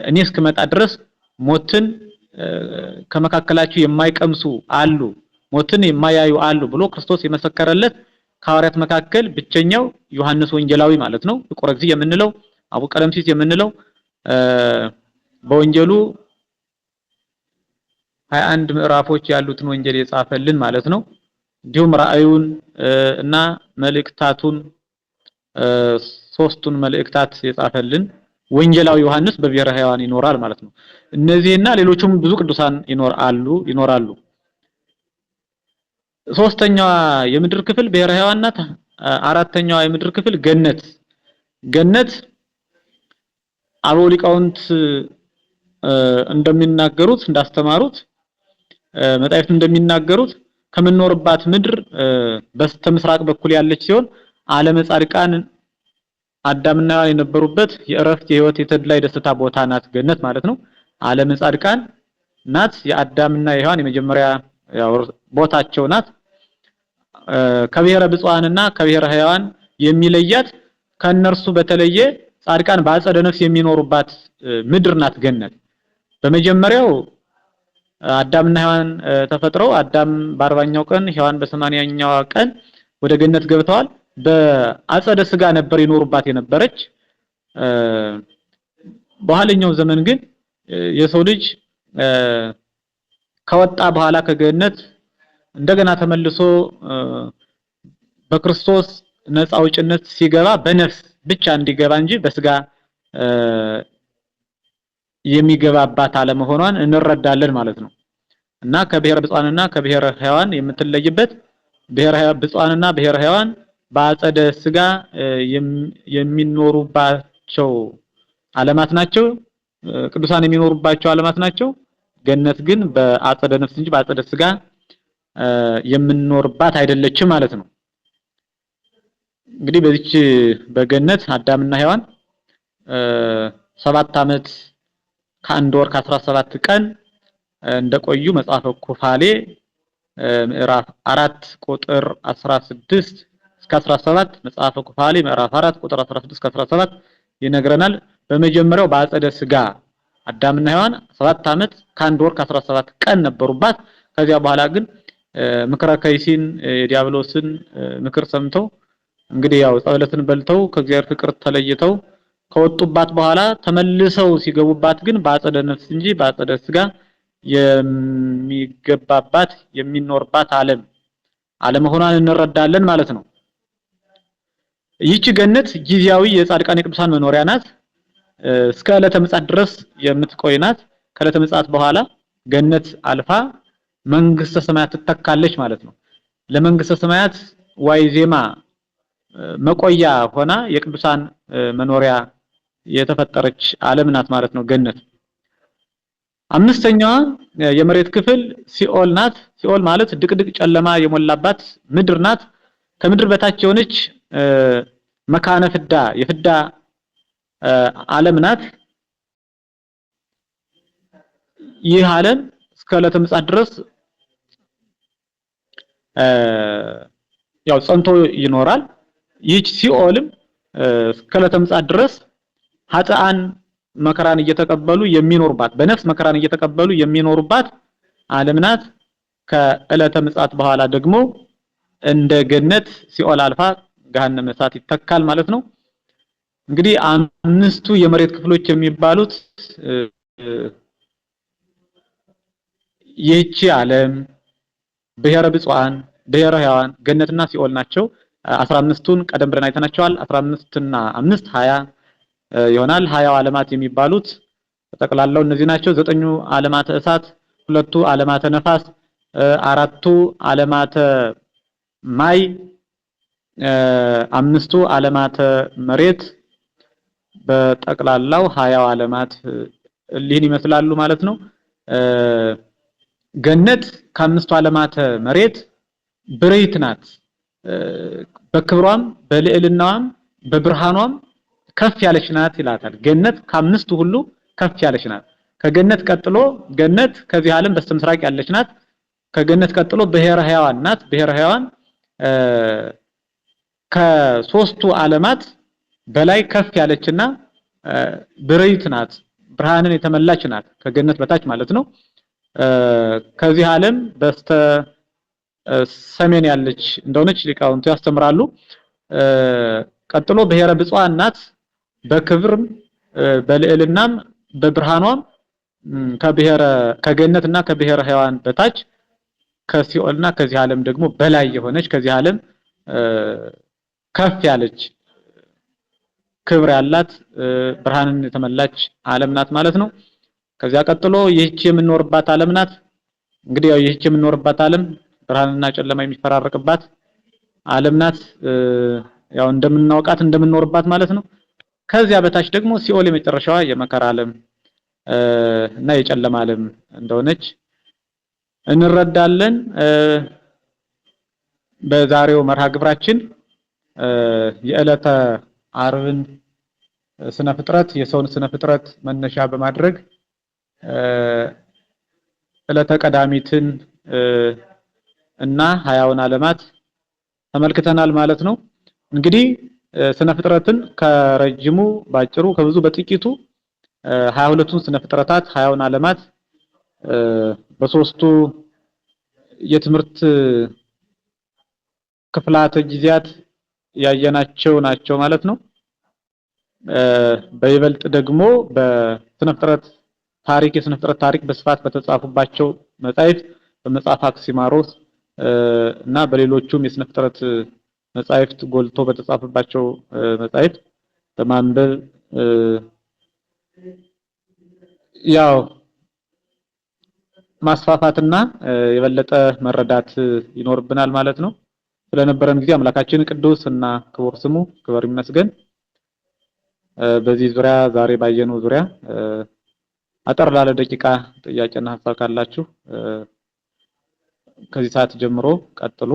እኔ እስክመጣ ድረስ ሞትን ከመካከላችሁ የማይቀምሱ አሉ፣ ሞትን የማያዩ አሉ ብሎ ክርስቶስ የመሰከረለት ከሐዋርያት መካከል ብቸኛው ዮሐንስ ወንጌላዊ ማለት ነው። ፍቁረ እግዚእ የምንለው አቡ ቀለምሲስ የምንለው በወንጌሉ 21 ምዕራፎች ያሉትን ወንጌል የጻፈልን ማለት ነው። እንዲሁም ራእዩን እና መልእክታቱን ሶስቱን መልእክታት የጻፈልን ወንጌላዊ ዮሐንስ በብሔረ ሕያዋን ይኖራል ማለት ነው። እነዚህና ሌሎችም ብዙ ቅዱሳን ይኖራሉ። ሶስተኛዋ የምድር ክፍል ብሔረ ሕያዋን ናት። አራተኛዋ የምድር ክፍል ገነት አበው ሊቃውንት እንደሚናገሩት እንዳስተማሩት መጻሕፍት እንደሚናገሩት ከምንኖርባት ምድር በስተ ምስራቅ በኩል ያለች ሲሆን ዓለመ ጻድቃን አዳምና ሔዋን የነበሩበት የእረፍት የህይወት የተድላ የደስታ ቦታ ናት ገነት ማለት ነው። ዓለመ ጻድቃን ናት የአዳምና የሔዋን የመጀመሪያ ቦታቸው ናት። ከብሔረ ብፁዓንና ከብሔረ ሕያዋን የሚለያት ከነርሱ በተለየ ጻድቃን በአጸደ ነፍስ የሚኖሩባት ምድር ናት ገነት። በመጀመሪያው አዳምና ሔዋን ተፈጥረው አዳም በ40ኛው ቀን ሔዋን በ80ኛው ቀን ወደ ገነት ገብተዋል። በአጸደ ስጋ ነበር ይኖሩባት የነበረች። በኋለኛው ዘመን ግን የሰው ልጅ ከወጣ በኋላ ከገነት እንደገና ተመልሶ በክርስቶስ ነፃ አውጭነት ሲገባ በነፍስ ብቻ እንዲገባ እንጂ በስጋ የሚገባባት አለመሆኗን እንረዳለን ማለት ነው። እና ከብሔረ ብፁዓንና ከብሔረ ሕያዋን የምትለይበት ብሔረ ብፁዓንና ብሔረ ሕያዋን በአጸደ ስጋ የሚኖሩባቸው ዓለማት ናቸው። ቅዱሳን የሚኖሩባቸው ዓለማት ናቸው። ገነት ግን በአጸደ ነፍስ እንጂ በአጸደ ስጋ የምንኖርባት አይደለችም ማለት ነው። እንግዲህ በዚች በገነት አዳምና ሔዋን 7 ዓመት ከአንድ ወር ከ17 ቀን እንደቆዩ መጽሐፈ ኩፋሌ ምዕራፍ 4 ቁጥር 16 እስከ 17 መጽሐፈ ኩፋሌ ምዕራፍ 4 ቁጥር 16 እስከ 17 ይነግረናል። በመጀመሪያው በአጸደ ስጋ አዳምና ሔዋን 7 ዓመት ከአንድ ወር ከ17 ቀን ነበሩባት። ከዚያ በኋላ ግን ምክረ ከይሲን የዲያብሎስን ምክር ሰምተው እንግዲህ ያው ጸበለትን በልተው ከእግዚአብሔር ፍቅር ተለይተው ከወጡባት በኋላ ተመልሰው ሲገቡባት ግን በአጸደ ነፍስ እንጂ በአጸደ ስጋ የሚገባባት የሚኖርባት ዓለመሆኗን እንረዳለን ማለት ነው። ይህች ገነት ጊዜያዊ የጻድቃን የቅዱሳን መኖሪያ ናት። እስከ ዕለተ ምጽአት ድረስ የምትቆይ ናት። ከዕለተ ምጽአት በኋላ ገነት አልፋ መንግስተ ሰማያት ትተካለች ማለት ነው። ለመንግስተ ሰማያት ዋይዜማ መቆያ ሆና የቅዱሳን መኖሪያ የተፈጠረች ዓለም ናት ማለት ነው ገነት። አምስተኛዋ የመሬት ክፍል ሲኦል ናት። ሲኦል ማለት ድቅድቅ ጨለማ የሞላባት ምድር ናት። ከምድር በታች የሆነች መካነ ፍዳ የፍዳ ዓለም ናት። ይህ ዓለም እስከ ዕለተ ምጽአት ድረስ ያው ጸንቶ ይኖራል። ይህች ሲኦልም እስከ ዕለተ ምጽአት ድረስ ኃጥአን መከራን እየተቀበሉ የሚኖሩባት በነፍስ መከራን እየተቀበሉ የሚኖሩባት ዓለም ናት። ከዕለተ ምጽአት በኋላ ደግሞ እንደ ገነት ሲኦል አልፋ ገሃነመ እሳት ይተካል ማለት ነው። እንግዲህ አምስቱ የመሬት ክፍሎች የሚባሉት ይህቺ ዓለም፣ ብሔረ ብፁዓን፣ ብሔረ ሕያዋን፣ ገነትና ሲኦል ናቸው። 15ቱን ቀደም ብለን አይተናቸዋል። 15 እና 5 20 ይሆናል። 20 ዓለማት የሚባሉት ጠቅላላው እነዚህ ናቸው። 9ኙ ዓለማተ እሳት፣ 2ቱ ዓለማተ ነፋስ፣ 4ቱ ዓለማተ ማይ፣ 5ቱ ዓለማተ መሬት፣ በጠቅላላው 20 ዓለማት ሊህን ይመስላሉ ማለት ነው። ገነት ከአምስቱ ዓለማተ መሬት ብሬት ናት። በክብሯም በልዕልናዋም በብርሃኗም ከፍ ያለች ናት ይላታል። ገነት ከአምስቱ ሁሉ ከፍ ያለች ናት። ከገነት ቀጥሎ ገነት ከዚህ ዓለም በስተምስራቅ ያለች ናት። ከገነት ቀጥሎ ብሔረ ሕያዋን ናት። ብሔረ ሕያዋን ከሶስቱ ዓለማት በላይ ከፍ ያለችና ብሬት ናት። ብርሃንን የተመላች ናት። ከገነት በታች ማለት ነው። ከዚህ ዓለም በስተ ሰሜን ያለች እንደሆነች ሊቃውንቱ ያስተምራሉ። ቀጥሎ ብሔረ ብፁዓን ናት። በክብርም በልዕልናም በብርሃኗም ከገነትና ከብሔረ ሕያዋን በታች ከሲኦልና ከዚህ ዓለም ደግሞ በላይ የሆነች ከዚህ ዓለም ከፍ ያለች ክብር ያላት ብርሃንን የተመላች ዓለም ናት ማለት ነው። ከዚያ ቀጥሎ ይህች የምንኖርባት ዓለም ናት። እንግዲህ ያው ይህች የምንኖርባት ዓለም ብርሃንና ጨለማ የሚፈራረቅባት ዓለም ናት። ያው እንደምናውቃት እንደምንኖርባት ማለት ነው። ከዚያ በታች ደግሞ ሲኦል የመጨረሻዋ የመከራ ዓለም እና የጨለማ ዓለም እንደሆነች እንረዳለን። በዛሬው መርሃ ግብራችን የዕለተ ዓርብን ስነ ፍጥረት የሰውን ስነ ፍጥረት መነሻ በማድረግ ዕለተ ቀዳሚትን እና 20ውን ዓለማት ተመልክተናል ማለት ነው። እንግዲህ ስነ ፍጥረትን ከረጅሙ ባጭሩ ከብዙ በጥቂቱ 22ቱን ስነ ፍጥረታት 20ውን ዓለማት በሶስቱ የትምህርት ክፍላተ ጊዜያት ያየናቸው ናቸው ማለት ነው። በይበልጥ ደግሞ በስነ ፍጥረት ታሪክ የስነ ፍጥረት ታሪክ በስፋት በተጻፉባቸው መጻሕፍት በመጽሐፈ አክሲማሮስ እና በሌሎቹም የስነ ፍጥረት መጻሕፍት ጎልቶ በተጻፈባቸው መጻሕፍት በማንበብ ያው ማስፋፋትና የበለጠ መረዳት ይኖርብናል ማለት ነው። ስለነበረን ጊዜ አምላካችን ቅዱስ እና ክቡር ስሙ ክብር ይመስገን። በዚህ ዙሪያ ዛሬ ባየነው ዙሪያ አጠር ላለ ደቂቃ ጥያቄና ሐሳብ ካላችሁ ከዚህ ሰዓት ጀምሮ ቀጥሉ።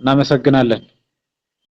እናመሰግናለን።